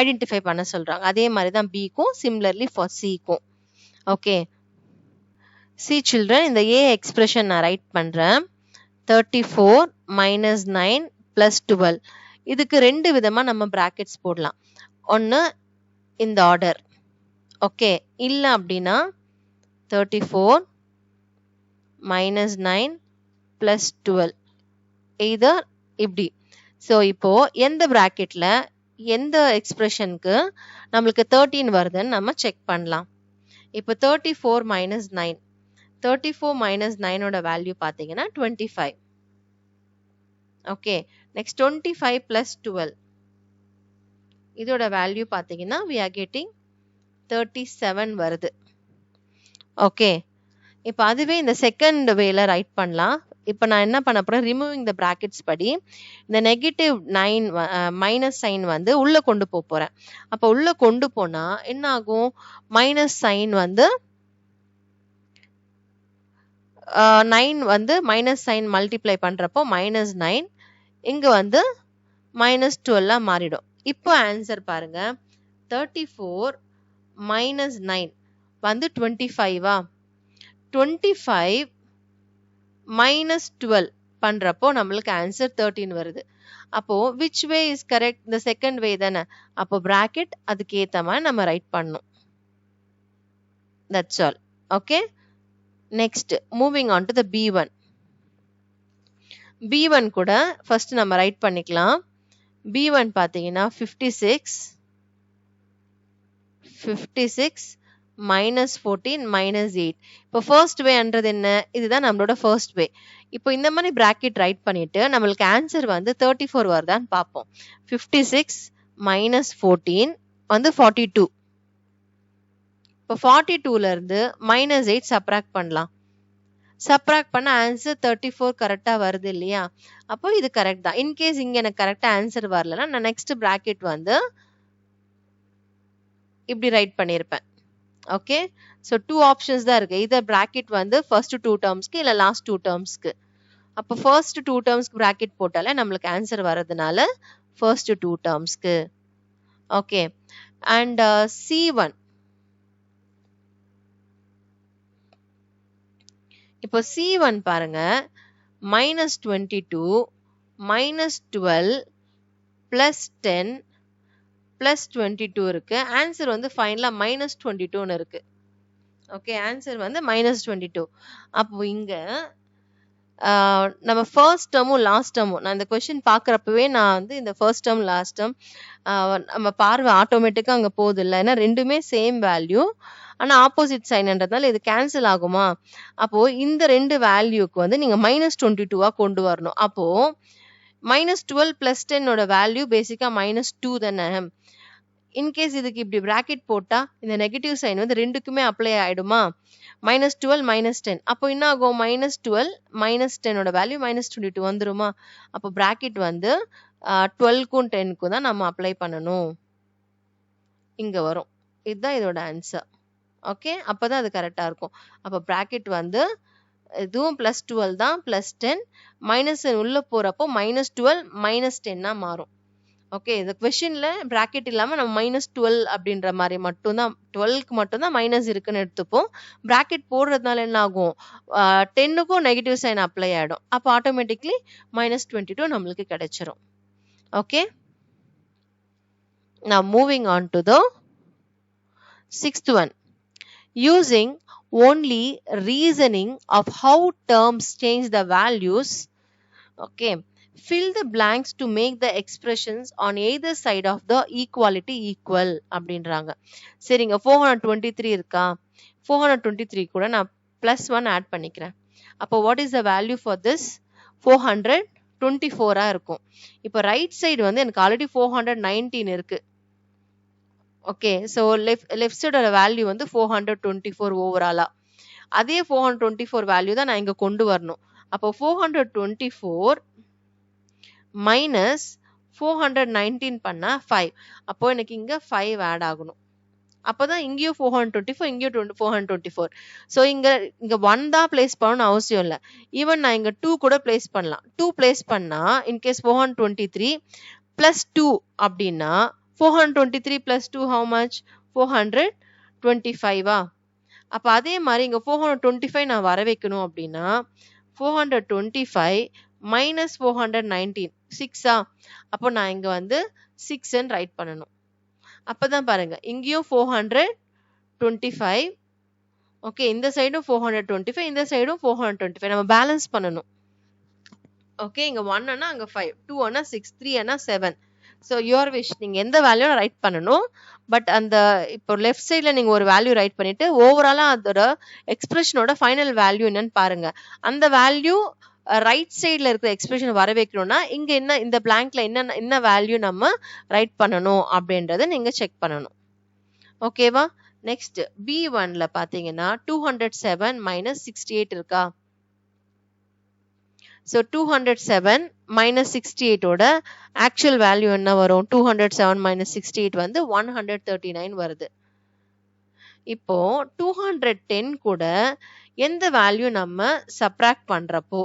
ஐடென்டிஃபை பண்ண சொல்றாங்க. அதே மாதிரி தான் பிக்கும், சிமிலர்லி ஃபார் சிக்கும். ஓகே, சி சில்ட்ரன், இந்த ஏ எக்ஸ்பிரஷன் நான் ரைட் பண்றேன். 34 minus 9 plus 12. இதுக்கு ரெண்டு விதமா நம்ம பிராக்கெட்ஸ் போடலாம். ஒன்னு இந்த ஆர்டர், ஓகே, இல்ல அப்படின்னா 34 minus 9 plus 12 எய்தர் இப்படி. ஸோ இப்போ எந்த பிராக்கெட்ல எந்த எக்ஸ்பிரஷனுக்கு நம்மளுக்கு 13 வருதுன்னு நம்ம செக் பண்ணலாம். இப்போ 34 minus 9, 34 minus 9ஓட வேல்யூ பார்த்தீங்கன்னா 25. ஓகே, நெக்ஸ்ட் 25 plus 12 இதோட வேல்யூ பார்த்தீங்கன்னா we are getting 37 வருது. ஓகே, இப்போ அதுவே இந்த செகண்ட் வேல ரைட் பண்ணலாம். இப்போ நான் என்ன பண்ண போறேன், ரிமூவிங் த பிராக்கெட்ஸ் படி இந்த நெகட்டிவ் 9 மைனஸ் சைன் வந்து உள்ள கொண்டு போறேன். அப்போ உள்ள கொண்டு போனா என்ன ஆகும், மைனஸ் சைன் வந்து 9 வந்து மைனஸ் சைன் மல்டிப்ளை பண்றப்போ -9 இங்க வந்து -12 மாறிடும். இப்போ ஆன்சர் பாருங்க, 34 minus 9 வந்து 25வா, 25 minus 12 பண்றப்போ நம்மளுக்கு ஆன்சர் 13 வருது. அப்போ which way is correct? இந்த செகண்ட் வே தானே. அப்போ பிராக்கெட் அதுக்கு ஏத்த மாதிரி நம்ம ரைட் பண்ணணும். That's all. Okay. Next, moving on to the B1. B1 கூட ஃபர்ஸ்ட் நம்ம ரைட் பண்ணிக்கலாம். B1 பாத்தீங்கன்னா 56 minus 14 minus 8. இப்போ ஃபர்ஸ்ட் வேன்றது என்ன, இதுதான் நம்மளோட ஃபர்ஸ்ட் வே. இப்போ இந்த மாதிரி பிராக்கெட் ரைட் பண்ணிட்டு நம்மளுக்கு ஆன்சர் வந்து 34 வருதான்னு பார்ப்போம். 56 minus 14 வந்து 42. இப்போ 42ல இருந்து -8 சப்ராக்ட் பண்ணலாம். சப்ராக்ட் பண்ண ஆன்சர் 34 கரெக்டா வருது இல்லையா? அப்போ இது கரெக்ட் தான். இன்கேஸ் இங்க எனக்கு கரெக்டா ஆன்சர் வரலன்னா நான் நெக்ஸ்ட் பிராக்கெட் வந்து இப்படி ரைட் பண்ணியிருப்பேன். ஓகே, ஸோ 2 ஆப்ஷன்ஸ் தான் இருக்கு. இதர் பிராக்கெட் வந்து ஃபர்ஸ்ட் 2 டேர்ம்ஸ்க்கு இல்லை லாஸ்ட் 2 டேர்ம்ஸ்க்கு. அப்போ ஃபர்ஸ்ட் 2 டேர்ம்ஸ்க்கு பிராக்கெட் போட்டாலே நம்மளுக்கு ஆன்சர் வரதுனால ஃபர்ஸ்ட் 2 டேர்ம்ஸ்க்கு. Okay, and C1. இப்போ C1 பாருங்க, -22 -12 +10 +22 இருக்கு. ஆன்சர் வந்து ஃபைனலா -22ன்னு இருக்கு. ஓகே, ஆன்சர் வந்து -22. அப்போ இங்க நம்ம ஃபர்ஸ்ட் டேர்மும் லாஸ்ட் டேர்மும் நான் இந்த கொஸ்டின் பார்க்குறப்பவே நான் வந்து இந்த ஃபர்ஸ்ட் டேர்ம் லாஸ்ட் டேர்ம் நம்ம பார்வை ஆட்டோமேட்டிக்காக அங்கே போகுது இல்லை, ஏன்னா ரெண்டுமே சேம் வேல்யூ, ஆனால் ஆப்போசிட் சைன்ன்றதுனால இது கேன்சல் ஆகுமா? அப்போது இந்த ரெண்டு வேல்யூக்கு வந்து நீங்கள் -22 கொண்டு வரணும். அப்போது -12 + 10 வேல்யூ பேசிக்காக -2 தானே. இன்கேஸ் இதுக்கு இப்படி பிராக்கெட் போட்டால் இந்த நெகட்டிவ் சைன் வந்து ரெண்டுக்குமே அப்ளை ஆகிடுமா? -12 -10. அப்போ என்ன ஆகும்? -12 -10 வேல்யூ -22 வந்துருமா? அப்போ பிராக்கெட் வந்து 12க்கும் 10க்கும் தான் நம்ம அப்ளை பண்ணணும். இங்க வரும். இதுதான் இதோட ஆன்சர். ஓகே, அப்பதான் அது கரெக்டா இருக்கும். அப்போ பிராக்கெட் வந்து இதுவும் +12 தான், +10 -10 உள்ள போறப்போ -12 -10 மாறும். ஓகே, இந்த கொஸ்டின்ல பிராக்கெட் இல்லாம நம்ம -12 அப்படின்ற மாதிரி மட்டும்தான், 12க்கு மட்டும்தான் மைனஸ் இருக்குன்னு எடுத்துப்போம். பிராக்கெட் போடுறதுனால என்ன ஆகும்? 10க்கும் நெகட்டிவ் சைன் அப்ளை ஆயிடும். அப்போ ஆட்டோமேட்டிக்லி -22 நம்மளுக்கு கிடைச்சிரும். Okay, now moving on to the 6th one. Using only reasoning of how terms change the values. Okay, fill the blanks to make the expressions on either side of the equality equal அப்படின்றாங்க. சரிங்க, 423 இருக்கா? 423 கூட நான் +1 add பண்ணிக்கிறேன். அப்போ what is the value for this? 424 இருக்கும். இப்போ right side வந்து எனக்கு ஆல்ரெடி 419 இருக்கு. ஓகே, ஸோ லெஃப்ட் சைடோட வேல்யூ வந்து 424 ஓவராலா. அதே 424 வேல்யூ தான் நான் இங்க கொண்டு வரணும். அப்போ 424 - 419 பண்ணா 5. அப்போ எனக்கு இங்க 5 ஆட் ஆகணும். அப்பதான் இங்கேயும் 424, இங்கேயும் 424. ஸோ இங்க 1 தான் பிளேஸ் பண்ணணும்னு அவசியம் இல்லை. ஈவன் நான் இங்க 2 கூட பிளேஸ் பண்ணலாம். 2 பிளேஸ் பண்ணா இன்கேஸ் 423 + 2 அப்படின்னா 423 + 2 how much? 425. அப்ப அதே மாதிரி இங்க 425 நான் வர வைக்கணும் அப்படின்னா 425 - 419 6. அப்போ நான் இங்க வந்து 6 ரைட் பண்ணணும். அப்பதான் பாருங்க, இங்கேயும் 425. ஓகே, இந்த சைடும் 425, இந்த சைடும் 425. நம்ம பேலன்ஸ் பண்ணணும். ஓகே, இங்க 1 அண்ணா அங்க 5, 2 அண்ணா 6, 3 அண்ணா 7. ஸோ யுவர் விஷ், நீங்க எந்த வேல்யூ ரைட் பண்ணணும். பட் அந்த இப்போ லெஃப்ட் சைட்ல நீங்க ஒரு வேல்யூ ரைட் பண்ணிட்டு ஓவராலா அதோட எக்ஸ்பிரஷனோட ஃபைனல் வேல்யூ என்னன்னு பாருங்க. அந்த வேல்யூ ரைட் சைட்ல இருக்கிற எக்ஸ்பிரஷன் வர வைக்கணும்னா இங்க என்ன, இந்த பிளாங்க்ல என்ன வேல்யூ நம்ம ரைட் பண்ணணும் அப்படின்றத நீங்க செக் பண்ணணும். ஓகேவா? நெக்ஸ்ட் B1ல பாத்தீங்கன்னா 207 - 68 இருக்கா? ஸோ 207 - 68 ஆக்சுவல் வேல்யூ என்ன வரும்? 207 - 68 வந்து 139 வருது. இப்போ 210 கூட எந்த வேல்யூ நம்ம சப்ராக்ட் பண்றப்போ,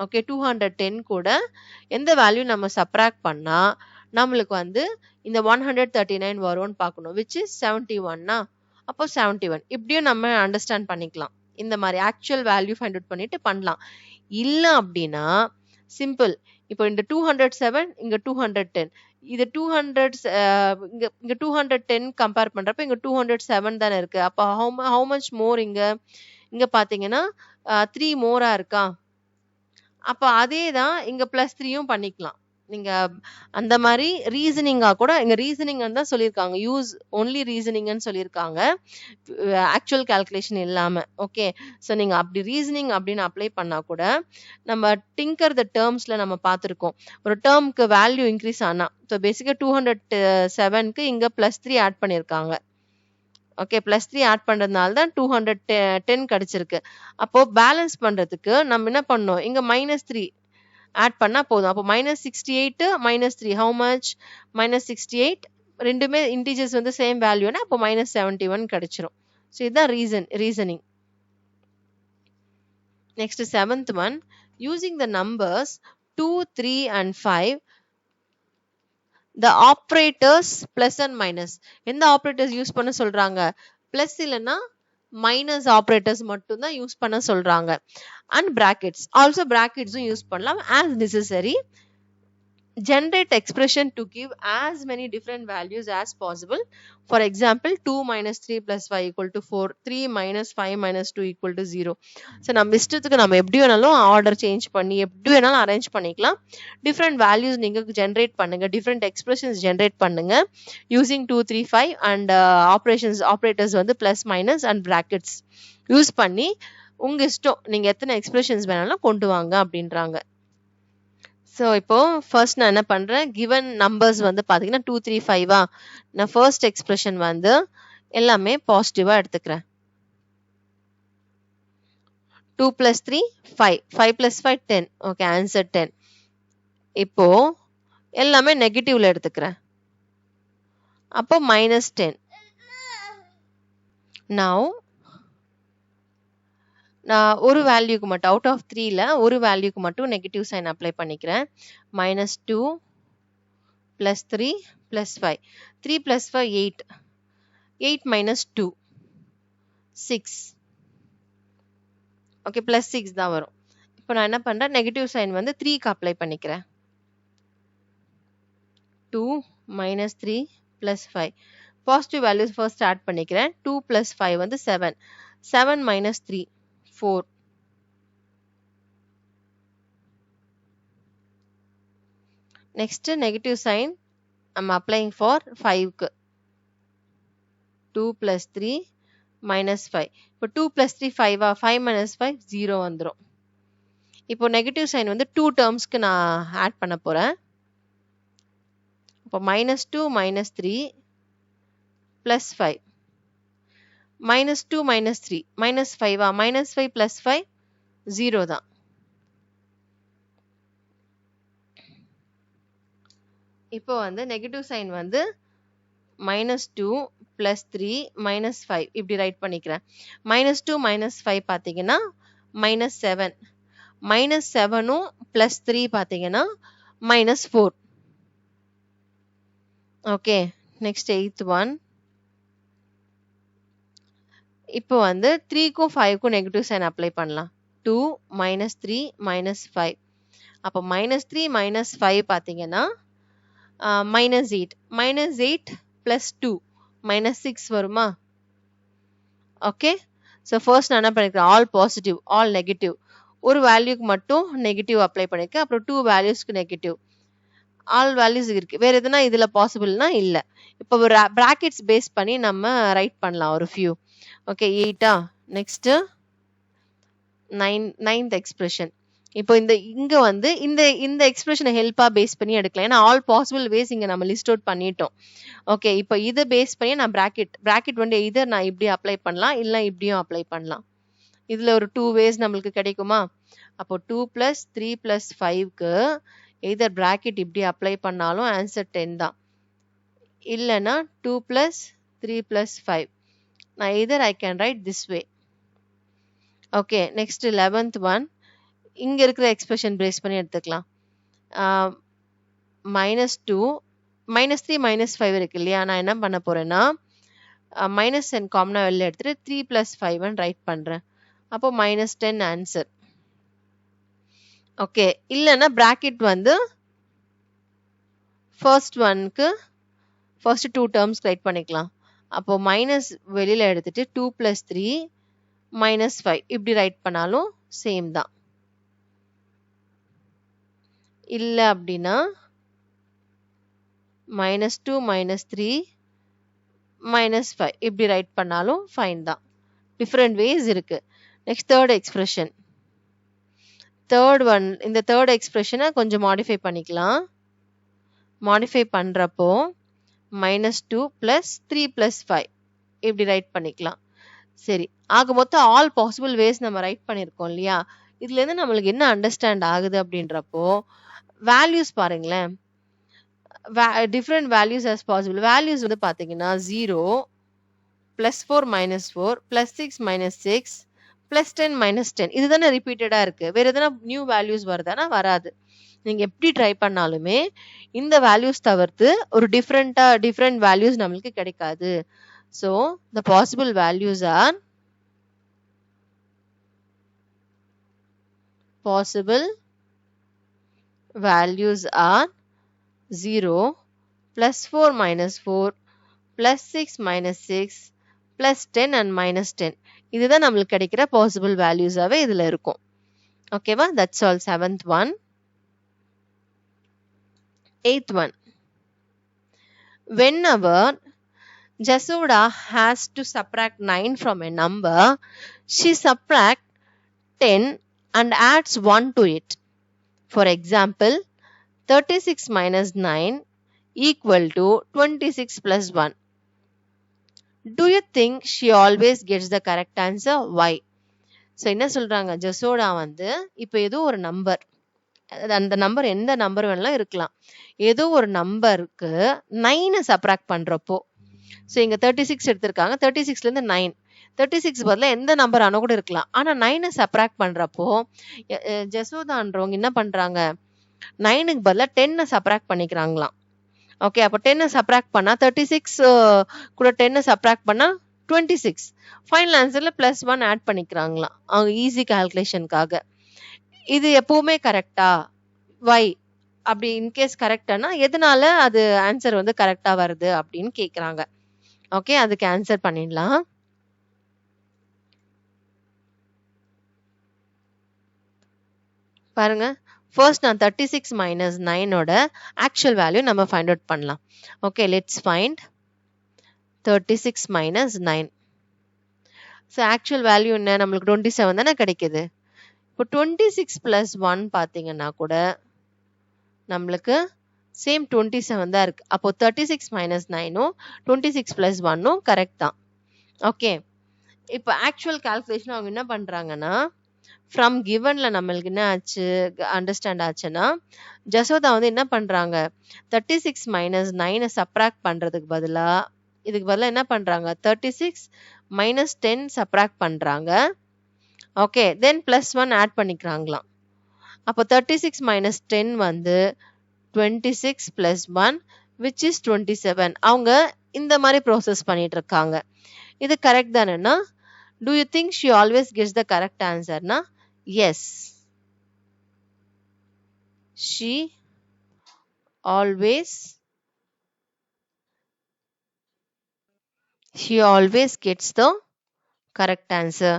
ஓகே, 210 கூட எந்த வேல்யூ நம்ம சப்ராக்ட் பண்ணா நம்மளுக்கு வந்து இந்த 139 வரும்னு பார்க்கணும். Which is 71. அப்போ 71 இப்படியும் நம்ம அண்டர்ஸ்டாண்ட் பண்ணிக்கலாம். இந்த மாதிரி ஆக்சுவல் வேல்யூ ஃபைண்ட் அவுட் பண்ணிட்டு பண்ணலாம். இல்ல அப்படின்னா சிம்பிள், இப்போ இந்த 207 இங்க 210, இது 200 இங்க 210 கம்பேர் பண்றப்ப இங்க 207 தானே இருக்கு. அப்போ how much more? இங்க பாத்தீங்கன்னா 3 மோரா இருக்கா? அப்ப அதே தான் இங்க +3யும் பண்ணிக்கலாம். நீங்க அந்த மாதிரி ரீசனிங்கா கூட, இங்க ரீசனிங் தான் சொல்லியிருக்காங்க, யூஸ் ஒன்லி ரீசனிங்னு சொல்லியிருக்காங்க, ஆக்சுவல் கால்குலேஷன் இல்லாம. ஓகே, ஸோ நீங்க அப்படி ரீசனிங் அப்படின்னு அப்ளை பண்ணா கூட நம்ம டிங்கர் த டேர்ம்ஸ்ல நம்ம பார்த்துருக்கோம். ஒரு டேர்முக்கு வேல்யூ இன்க்ரீஸ் ஆனா, ஸோ பேசிக்கா 207க்கு இங்க +3 ஆட் பண்ணியிருக்காங்க. ஓகே +3 ஆட் பண்றதுனால தான் 210 கிடைச்சிருக்கு. அப்போ பேலன்ஸ் பண்றதுக்கு நம்ம என்ன பண்ணோம், இங்க -3 ஆட் பண்ணா போதும். அப்போ -68 -3 how much -68 ரெண்டுமே இன்டிஜர்ஸ் வந்து சேம் வேல்யூனா அப்போ -71 கிடைச்சிரும். ஸோ இதுதான் reasoning. Next 7th one, using the numbers 2, 3 and 5, the operators plus and minus. எந்த ஆப்ரேட்டர்ஸ் யூஸ் பண்ண சொல்றாங்க, பிளஸ் இல்லைன்னா மைனஸ் ஆப்ரேட்டர்ஸ் மட்டும் தான் யூஸ் பண்ண சொல்றாங்க. அண்ட் பிராக்கெட்ஸ் ஆல்சோ பிராக்கெட்ஸும் யூஸ் பண்ணலாம் as necessary. Generate expression to give as many different values as possible. For example, 2 minus 3 plus 5 equal to 4, 3 minus 5 minus 2 equal to 0. So நம்ம இஷ்டத்துக்கு நம்ம எப்படி வேணாலும் ஆர்டர் சேஞ்ச் பண்ணி எப்படி வேணாலும் அரேஞ்ச் பண்ணிக்கலாம். டிஃப்ரெண்ட் வேல்யூஸ் நீங்க ஜென்ரேட் பண்ணுங்க, டிஃப்ரெண்ட் எக்ஸ்பிரஷன்ஸ் ஜென்ரேட் பண்ணுங்க யூசிங் 2, 3, 5 அண்ட் ஆப்ரேட்டர்ஸ் வந்து plus minus and brackets use பண்ணி உங்க இஷ்டம் நீங்க எத்தனை எக்ஸ்பிரஷன்ஸ் வேணாலும் கொண்டு வாங்க அப்படின்றாங்க. ஸோ இப்போ ஃபர்ஸ்ட் நான் என்ன பண்றேன், கிவன் நம்பர்ஸ் வந்து பாத்தீங்கன்னா 2, 3, 5 நான் ஃபர்ஸ்ட் எக்ஸ்பிரஷன் வந்து எல்லாமே பாசிட்டிவா எடுத்துக்கிறேன். 2 plus 3 5, 5 plus 5 10. Okay answer 10. இப்போ எல்லாமே நெகட்டிவ்ல எடுத்துக்கிறேன். அப்போ -10. நவ் நான் ஒரு வேல்யூக்கு மட்டும் அவுட் ஆஃப் 3ல ஒரு வேல்யூக்கு மட்டும் நெகட்டிவ் சைன் அப்ளை பண்ணிக்கிறேன். -2 plus 3 plus 5. 3 plus 5 8. 8 minus 2 6. Okay plus 6 தான் வரும். இப்போ நான் என்ன பண்றேன், நெகட்டிவ் சைன் வந்து 3க்கு அப்ளை பண்ணிக்கிறேன். 2 minus 3 plus 5. Positive values first add பண்ணிக்கிறேன். 2 plus 5 வந்து 7. 7 minus 3 4. Next negative sign I'm applying for 5க்கு. 2 plus 3 minus 5. இப்போ 2 plus 3 5 5 minus 5 0 வந்துரும். இப்போ நெகட்டிவ் சைன் வந்து 2 டேர்ம்ஸ்க்கு நான் ஆட் பண்ண போறேன். இப்போ -2 -3 plus 5. -2 -3 -5 -5 plus 5 0 தான். இப்போ வந்து நெகட்டிவ் சைன் வந்து -2 plus 3 minus 5 இப்படி ரைட் பண்ணிக்கிறேன். -2 -5 பாத்தீங்கன்னா -7. -7ம் plus 3 பாத்தீங்கன்னா -4. Okay next 8th one. இப்போ வந்து 3க்கும் 5க்கும் நெகட்டிவ் சைன் அப்ளை பண்ணலாம். 2 -3 -5. அப்போ -3 -5 பாத்தீங்கன்னா -8. -8 plus 2 -6 வருமா? ஓகே ஸோ ஃபர்ஸ்ட் நான் என்ன பண்ணிக்கிறேன், ஆல் பாசிட்டிவ் ஆல் நெகட்டிவ், ஒரு வேல்யூக்கு மட்டும் நெகட்டிவ் அப்ளை பண்ணிருக்கேன். அப்புறம் 2 வேல்யூஸ்க்கு நெகட்டிவ், ஆல் வேல்யூஸ் இருக்கு. வேற எதுனா இதுல பாசிபிள்னா இல்ல. இப்போ பிராக்கெட்ஸ் பேஸ் பண்ணி நம்ம ரைட் பண்ணலாம் ஒரு few. Okay 8 next 9th expression. இப்போ இங்க வந்து இந்த எக்ஸ்பிரஷனை ஹெல்ப்பா பேஸ் பண்ணி எடுக்கலாம். ஏன்னா ஆல் பாசிபிள் வேஸ் இங்க நம்ம லிஸ்ட் அவுட் பண்ணிட்டோம். ஓகே இப்போ இதை பேஸ் பண்ணி நான் பிராக்கெட் வந்து இதர் நான் இப்படி அப்ளை பண்ணலாம், இல்ல இப்படியும் அப்ளை பண்ணலாம். இதுல ஒரு 2 வேஸ் நம்மளுக்கு கிடைக்குமா? அப்போ 2 plus 3 plus 5க்கு எதர் பிராக்கெட் இப்படி அப்ளை பண்ணாலும் ஆன்சர் 10 தான். இல்லைன்னா 2 plus 3 plus 5. நான் either I can write this way. Okay next 11th one. இங்க இருக்கிற எக்ஸ்பிரஷன் பேஸ் பண்ணி எடுத்துக்கலாம். -2 -3 -5 இருக்கு இல்லையா, நான் என்ன பண்ண போறேன்னா -10 காமனா வெளில எடுத்துட்டு 3 plus 5 ரைட் பண்றேன். அப்போ -10 ஆன்சர். ஓகே இல்லைன்னா பிராக்கெட் வந்து ஃபர்ஸ்ட் ஒன்க்கு ஃபர்ஸ்ட் 2 டேர்ம்ஸ் ரைட் பண்ணிக்கலாம். அப்போ மைனஸ் வெளியில எடுத்துட்டு 2 plus 3 -5 இப்படி ரைட் பண்ணாலும் சேம் தான். இல்ல அப்படின்னா -2 -3 -5 இப்படி ரைட் பண்ணாலும் ஃபைன் தான். டிஃப்ரெண்ட் வேஸ் இருக்கு. Next third expression. இந்த தேர்ட் எக்ஸ்பிரஷனை கொஞ்சம் மாடிஃபை பண்ணிக்கலாம். மாடிஃபை பண்றப்போ -2 plus 3 plus 5 இப்படி ரைட் பண்ணிக்கலாம். சரி, ஆக மொத்தம் ஆல் பாசிபிள் வேஸ் நம்ம ரைட் பண்ணியிருக்கோம் இல்லையா? இதுல இருந்து நம்மளுக்கு என்ன அண்டர்ஸ்டாண்ட் ஆகுது அப்படின்றப்போ வேல்யூஸ் பாருங்களேன். Different values as possible. Values வந்து பாத்தீங்கன்னா 0, +4 -4, +6 -6, +10 -10. இதுதானே ரிப்பீட்டடா இருக்கு. வேற எதனா நியூ வேல்யூஸ் வருதானா? வராது. நீங்க எப்படி ட்ரை பண்ணாலுமே இந்த வேல்யூஸ் தவிர்த்து ஒரு டிஃப்ரெண்ட் வேல்யூஸ் நம்மளுக்கு கிடைக்காது. So the possible values are 0, +4 -4, +6 -6, +10 and -10. இதுதான் நம்மளுக்கு கிடைக்கிற பாசிபிள் வேல்யூஸாவே இதுல இருக்கும். ஓகேவா? That's all. 7th one. 8th one. Whenever Jasoda has to subtract 9 from a number, she subtracts 10 and adds 1 to it. For example, 36 minus 9 equal to 26 plus 1. Do you think she always gets the correct answer? Why? So என்ன சொல்றாங்க, ஜசோடா வந்து இப்போ ஏதோ ஒரு number, அந்த number எந்த number வேணாலும் இருக்கலாம், ஏதோ ஒரு நம்பருக்கு 9 சப்ராக்ட் பண்றப்போ, ஸோ இங்க 36 எடுத்திருக்காங்க, 36ல இருந்து 9, 36 பதிலா எந்த நம்பர் ஆனா கூட இருக்கலாம், ஆனா 9 சப்ராக்ட் பண்றப்போ ஜசோதான்றவங்க என்ன பண்றாங்க, 9க்கு பதிலா 10 சப்ராக்ட் பண்ணிக்கிறாங்களாம். ஓகே, அப்போ 10 சப்ராக்ட் பண்ணா 36 கூட 10 சப்ராக்ட் பண்ணா 26. ஃபைனல் ஆன்சர்ல +1 ஆட் பண்ணிக்கிறாங்களாம் அவங்க ஈஸி கால்குலேஷனுக்காக. இது எப்பவுமே கரெக்டா? வை? அப்படி இன்கேஸ் கரெக்டானா எதனால அது ஆன்சர் வந்து கரெக்டா வருது அப்படின்னு கேக்குறாங்க. ஓகே, அதுக்கு ஆன்சர் பண்ணிடலாம். பாருங்க, ஃபர்ஸ்ட் நான் 36 minus 9ஓட ஆக்சுவல் வேல்யூ நம்ம ஃபைண்ட் அவுட் பண்ணலாம். Okay, let's find 36 minus 9. So actual value என்ன, நம்மளுக்கு 27 தானே கிடைக்குது. இப்போ 26 plus 1 பார்த்தீங்கன்னா கூட நம்மளுக்கு சேம் 27 தான் இருக்கு. அப்போ 36 minus 9ம் 26 plus 1ம் கரெக்ட் தான். ஓகே, இப்போ ஆக்சுவல் கால்குலேஷன் அவங்க என்ன பண்றாங்கன்னா, ஃப்ரம் கிவன்ல நம்மளுக்கு என்ன ஆச்சு அண்டர்ஸ்டாண்ட் ஆச்சுன்னா, ஜசோதா வந்து என்ன பண்றாங்க, 36 minus 9 சப்ராக்ட் பண்றதுக்கு பதிலா இதுக்கு பதிலா என்ன பண்றாங்க, 36 minus 10 சப்ராக்ட் பண்றாங்க. ஓகே, தென் +1 ஆட் பண்ணிக்கிறாங்களாம். அப்போ 36 minus 10 வந்து 26 plus 1 which is 27. அவங்க இந்த மாதிரி ப்ரோசஸ் பண்ணிட்டு இருக்காங்க. இது correct தானேன்னா, do you think she always gets the correct answer na? Yes, she always gets the correct answer.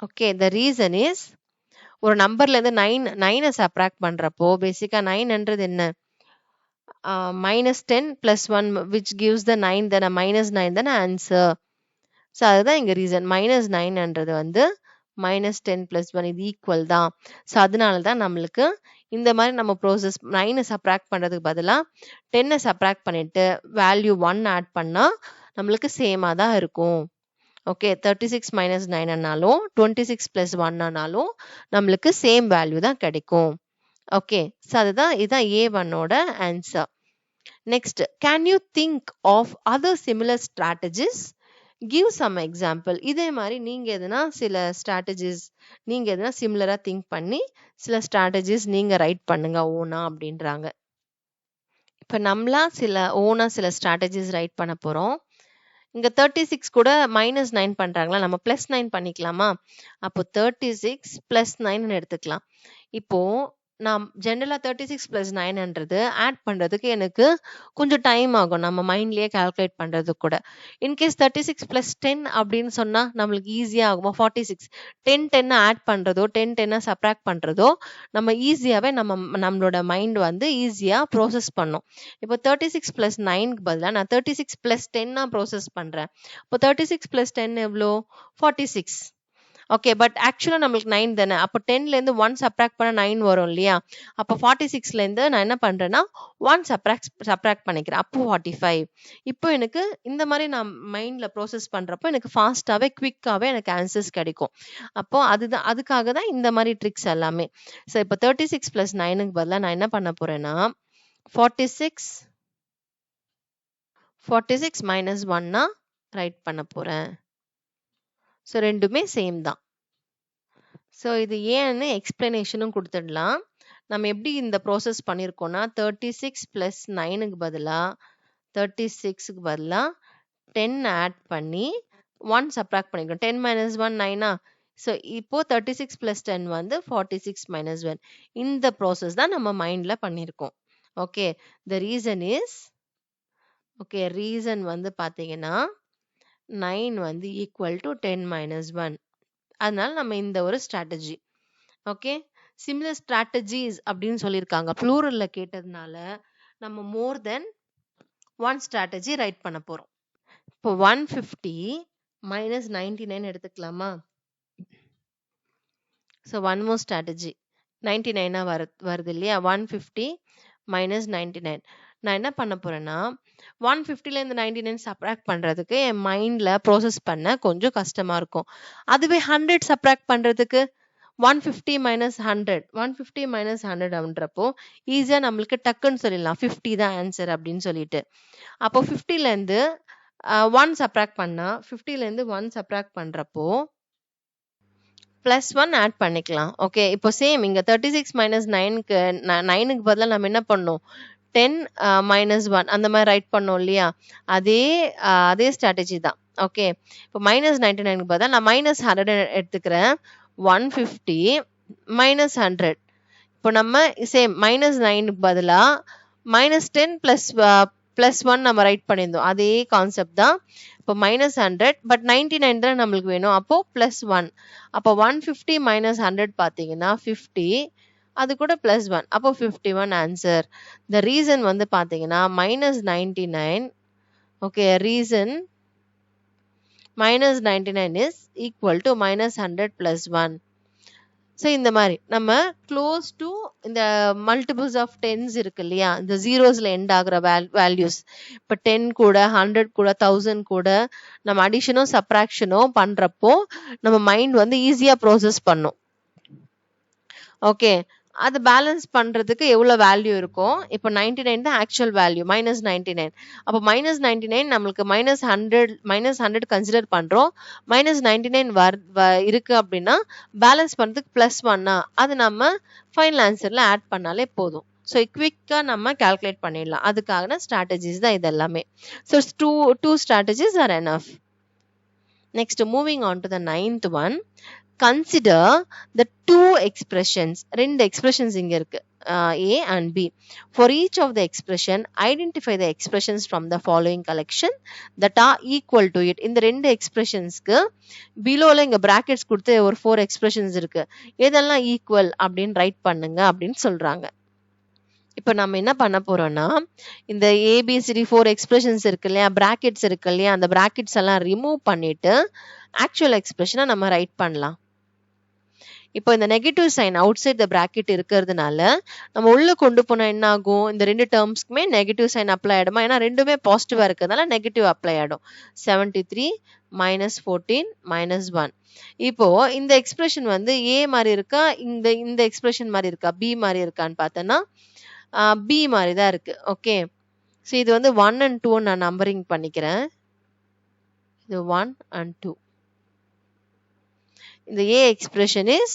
Okay, the reason is ஒரு நம்பர்ல இருந்து 9 சப்ராக்ட் பண்றப்போ பேசிக்கா 9ன்றது என்ன, -10 plus 1 which gives the 9 தானே, -9 தானே ஆன்சர். ஸோ அதுதான் இங்க ரீசன். -9ன்றது வந்து -10 plus 1 இது ஈக்குவல் தான். ஸோ அதனால தான் நம்மளுக்கு இந்த மாதிரி நம்ம ப்ரோசஸ் 9 சப்ராக்ட் பண்றதுக்கு பதிலா 10 சப்ராக்ட் பண்ணிட்டு வேல்யூ 1 ஆட் பண்ணா நம்மளுக்கு சேமா தான் இருக்கும். ஓகே, 36 minus 9 ஆனாலும் 26 plus 1 ஆனாலும் நம்மளுக்கு சேம் வேல்யூ தான் கிடைக்கும். ஓகே, ஸோ அதுதான் இதான் A1ஓட answer. Next, can you think of other similar strategies? Give some example. இதே மாதிரி நீங்க எதுனா சில ஸ்ட்ராட்டஜிஸ் நீங்க எதுனா சிமிலரா திங்க் பண்ணி சில ஸ்ட்ராட்டஜிஸ் நீங்க ரைட் பண்ணுங்க ஓனா அப்படின்றாங்க. இப்ப நம்மளா ஓனா சில ஸ்ட்ராட்டஜிஸ் ரைட் பண்ண போறோம். இங்க 36 கூட -9 பண்றாங்களா, நம்ம +9 பண்ணிக்கலாமா? அப்போ 36 + 9 எடுத்துக்கலாம். இப்போ நான் ஜெனரலா 36 + 9ன்றது ஆட் பண்றதுக்கு எனக்கு கொஞ்சம் டைம் ஆகும், நம்ம மைண்ட்லயே கால்குலேட் பண்றதுக்கு கூட. இன்கேஸ் 36 + 10 அப்படின்னு சொன்னா நம்மளுக்கு ஈஸியா ஆகுமா? 46 10 ஆட் பண்றதோ 10 சப்ராக்ட் பண்றதோ நம்ம ஈஸியாவே நம்மளோட மைண்ட் வந்து ஈஸியா ப்ரோசஸ் பண்ணும். இப்போ 36 + 9க்கு பதிலா நான் 36 + 10 ப்ரோசஸ் பண்றேன். இப்போ 36 + 10 எவ்வளோ? 46. ஓகே, பட் ஆக்சுவலா நம்மளுக்கு 9 தானே. அப்போ 10ல இருந்து 1 சப்ராக்ட் பண்ணா 9 வரும் இல்லையா? அப்போ 46ல இருந்து நான் என்ன பண்றேன்னா 1 சப்ராக்ட் பண்ணிக்கிறேன். அப்போ 45. இப்போ எனக்கு இந்த மாதிரி நான் மைண்ட்ல ப்ரோசஸ் பண்றப்போ எனக்கு ஃபாஸ்டாவே குவிக்காவே எனக்கு ஆன்சர்ஸ் கிடைக்கும். அப்போ அதுக்காக தான் இந்த மாதிரி ட்ரிக்ஸ் எல்லாமே. ஸோ இப்போ 36 + 9க்கு பதிலாக நான் என்ன பண்ண போறேன்னா 46 minus 1 ரைட் பண்ண போறேன். ஸோ ரெண்டுமே சேம் தான். ஸோ இது ஏன்னு எக்ஸ்பிளனேஷனும் கொடுத்துடலாம். நம்ம எப்படி இந்த ப்ராசஸ் பண்ணியிருக்கோம்னா 36 + 9க்கு பதிலாக 36க்கு பதிலாக 10 ஆட் பண்ணி 1 சப்ராக்ட் பண்ணிக்கிறோம். 10 minus 1 9. ஸோ இப்போ 36 + 10 வந்து 46 minus 1. இந்த ப்ராசஸ் தான் நம்ம மைண்ட்ல பண்ணியிருக்கோம். Okay, the reason is reason வந்து பார்த்தீங்கன்னா 9 வந்து ஈக்குவல் டு 10 minus 1. அதனால நம்ம இந்த ஒரு ஸ்ட்ராட்டஜி. ஓகே, சிமிலர் ஸ்ட்ராட்டஜிஸ் அப்படின்னு சொல்லியிருக்காங்க. ப்ளூரல்ல கேட்டதுனால நம்ம மோர் தென் 1 ஸ்ட்ராட்டஜி ரைட் பண்ண போறோம். இப்போ 150 minus 99 எடுத்துக்கலாமா? ஸோ ஒன் மோர் ஸ்ட்ராட்டஜி 99 வருது இல்லையா? 150 minus 99. நான் என்ன பண்ண போறேன்னா 150லேருந்து 99 சப்ராக்ட் பண்றதுக்கு என் மைண்ட்ல ப்ரோசஸ் பண்ண கொஞ்சம் கஷ்டமா இருக்கும். அதுவே 100 சப்ராக்ட் பண்றதுக்கு 150 minus 100 அப்படின்றப்போ ஈஸியா நம்மளுக்கு டக்குன்னு சொல்லிடலாம் 50 தான் ஆன்சர் அப்படின்னு சொல்லிட்டு. அப்போ 50லேருந்து 1 சப்ராக்ட் பண்ணா 50லேருந்து 1 சப்ராக்ட் பண்றப்போ +1 ஆட் பண்ணிக்கலாம். ஓகே, இப்போ சேம் இங்க 36 minus 9க்கு பதிலாக நம்ம என்ன பண்ணோம் 10 minus 1 அந்த மாதிரி ரைட் பண்ணோம் இல்லையா? அதே ஸ்ட்ராட்டஜி தான். ஓகே, இப்போ -99க்கு பதிலாக நான் -100 எடுத்துக்கிறேன். 150 minus 100. இப்போ நம்ம சேம் -9க்கு பதிலாக -10 + 1 நம்ம ரைட் பண்ணியிருந்தோம். அதே கான்செப்ட் தான். இப்போ -100 பட் 99 தான் நம்மளுக்கு வேணும். அப்போ +1. அப்போ 150 minus 100 பார்த்தீங்கன்னா 50. அது கூட +1. அப்போ 51 ஆன்சர். த ரீசன் வந்து பார்த்தீங்கன்னா -99. Okay, reason -99 is equal to -100 + 1. So இந்த மாதிரி நம்ம க்ளோஸ் டு இந்த மல்டிபிள்ஸ் ஆஃப் 10s இருக்கு இல்லையா? இந்த ஜீரோஸ்ல எண்ட் ஆகுற வேல்யூஸ். இப்போ 10 கூட 100 கூட 1000 கூட நம்ம அடிஷனோ சப்ராக்ஷனோ பண்றப்போ நம்ம மைண்ட் வந்து ஈஸியா ப்ரோசஸ் பண்ணும். ஓகே, அது பேலன்ஸ் பண்றதுக்கு எவ்வளவு வேல்யூ இருக்கும்? இப்போ 99 தான் ஆக்சுவல் வேல்யூ -99. அப்போ -99 நம்மளுக்கு -100 கன்சிடர் பண்றோம். -99 இருக்கு அப்படின்னா பேலன்ஸ் பண்றதுக்கு +1 அது நம்ம ஃபைனல் ஆன்சர்ல ஆட் பண்ணாலே போதும். ஸோ குவிக்கா நம்ம கால்குலேட் பண்ணிடலாம். அதுக்கான ஸ்ட்ராட்டஜிஸ் தான் இது எல்லாமே. So two strategies are enough. Next moving on to the 9th one. Consider the two expressions. ரெண்டு expressions இங்க இருக்கு. A and B. For each of the expression, identify the expressions from the following collection that are equal to it. இந்த ரெண்டு expressionsக்கு below-ல இங்க brackets கொடுத்து ஒரு 4 expressions இருக்கு. எதெல்லாம் equal அப்படின்னு ரைட் பண்ணுங்க அப்படின்னு சொல்றாங்க. இப்போ நம்ம என்ன பண்ண போறோம்னா இந்த ABCD 4 எக்ஸ்பிரஷன்ஸ் இருக்கு இல்லையா? brackets இருக்கு இல்லையா? அந்த brackets எல்லாம் ரிமூவ் பண்ணிட்டு ஆக்சுவல் எக்ஸ்பிரஷனை நம்ம ரைட் பண்ணலாம். இப்போ இந்த negative sign outside the bracket இருக்கிறதுனால நம்ம உள்ள கொண்டு போனா என்ன ஆகும்? இந்த ரெண்டு டேர்ம்ஸ்க்குமே நெகட்டிவ் சைன் அப்ளை ஆயிடுமா? ஏன்னா ரெண்டுமே பாசிட்டிவா இருக்கிறதுனால நெகட்டிவ் அப்ளை ஆயிடும். 73 - 14 - 1. இப்போ இந்த எக்ஸ்பிரஷன் வந்து ஏ மாதிரி இருக்கா, இந்த எக்ஸ்பிரஷன் மாதிரி இருக்கா, பி மாதிரி இருக்கான்னு பார்த்தோன்னா பி மாதிரி தான் இருக்கு. ஓகே, ஸோ இது வந்து 1 and 2 நான் நம்பரிங் பண்ணிக்கிறேன். இது 1 and 2. இந்த A expression is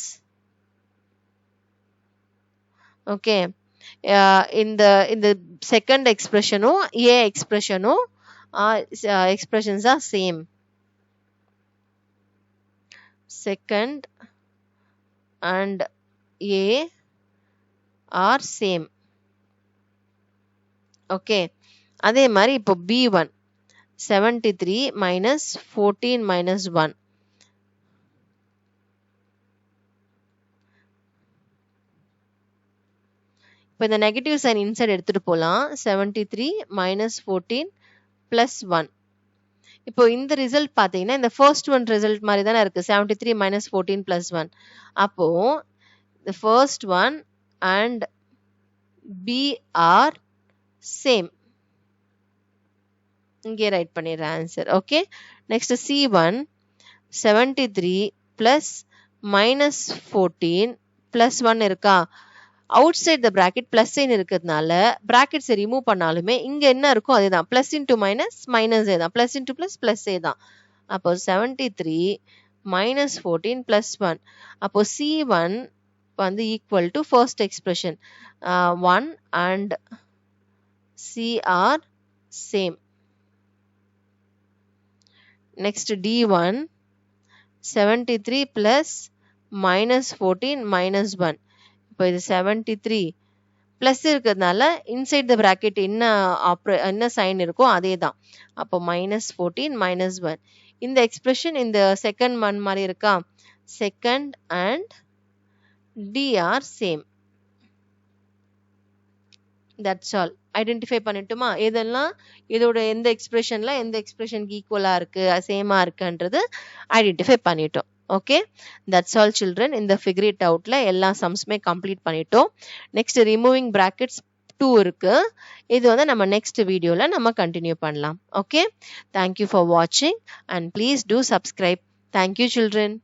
okay. இந்த second expression A expression expressions are same. Second and A are same. Okay. அதே மாதிரி இப்போ B1 73 - 14 - 1. இப்போ இந்த நெகட்டிவ் சைன் இன்சைட் எடுத்துட்டு போகலாம். 73 - 14 + 1. இப்போ இந்த ரிசல்ட் பார்த்தீங்கன்னா இந்த ஃபர்ஸ்ட் ஒன் ரிசல்ட் மாதிரி தானே இருக்கு 73 minus 14 plus 1. அப்போ the first one and B are same. இங்கே ரைட் பண்ணிடுறேன் answer. Okay, next C1 73 plus minus 14 plus 1 இருக்கா, outside the bracket plus sign இருக்கிறதுனால பிராக்கெட்ஸை ரிமூவ் பண்ணாலுமே இங்க என்ன இருக்கும் அதே தான், plus into minus minus a தான், plus into plus plus a தான். அப்போ 73 minus 14 plus 1. அப்போ C1 வந்து equal to first expression 1 and C are same. Next D1 73 plus minus 14 minus 1. இப்போ இது 73 பிளஸ் இருக்கிறதுனால இன்சைட் த பிராக்கெட் என்ன சைன் இருக்கோ அதே தான். அப்போ minus 14 minus 1. இந்த எக்ஸ்பிரஷன் இந்த செகண்ட் ஒன் மாதிரி இருக்கா, second and D are same. That's all. Identify பண்ணிட்டுமா இதெல்லாம் இதோட எந்த எக்ஸ்பிரஷன்ல எந்த எக்ஸ்பிரஷனுக்கு ஈக்குவலா இருக்கு சேமா இருக்குன்றது ஐடென்டிஃபை பண்ணிட்டோம். Okay, that's all children. இந்த ஃபிகர் இட் அவுட்ல எல்லா சம்ஸுமே கம்ப்ளீட் பண்ணிட்டோம். நெக்ஸ்ட் ரிமூவிங் பிராக்கெட்ஸ் 2 இருக்கு. இது வந்து நம்ம நெக்ஸ்ட் வீடியோல நம்ம கண்டினியூ பண்ணலாம். ஓகே, தேங்க்யூ ஃபார் வாட்சிங் and please do subscribe. Thank you children.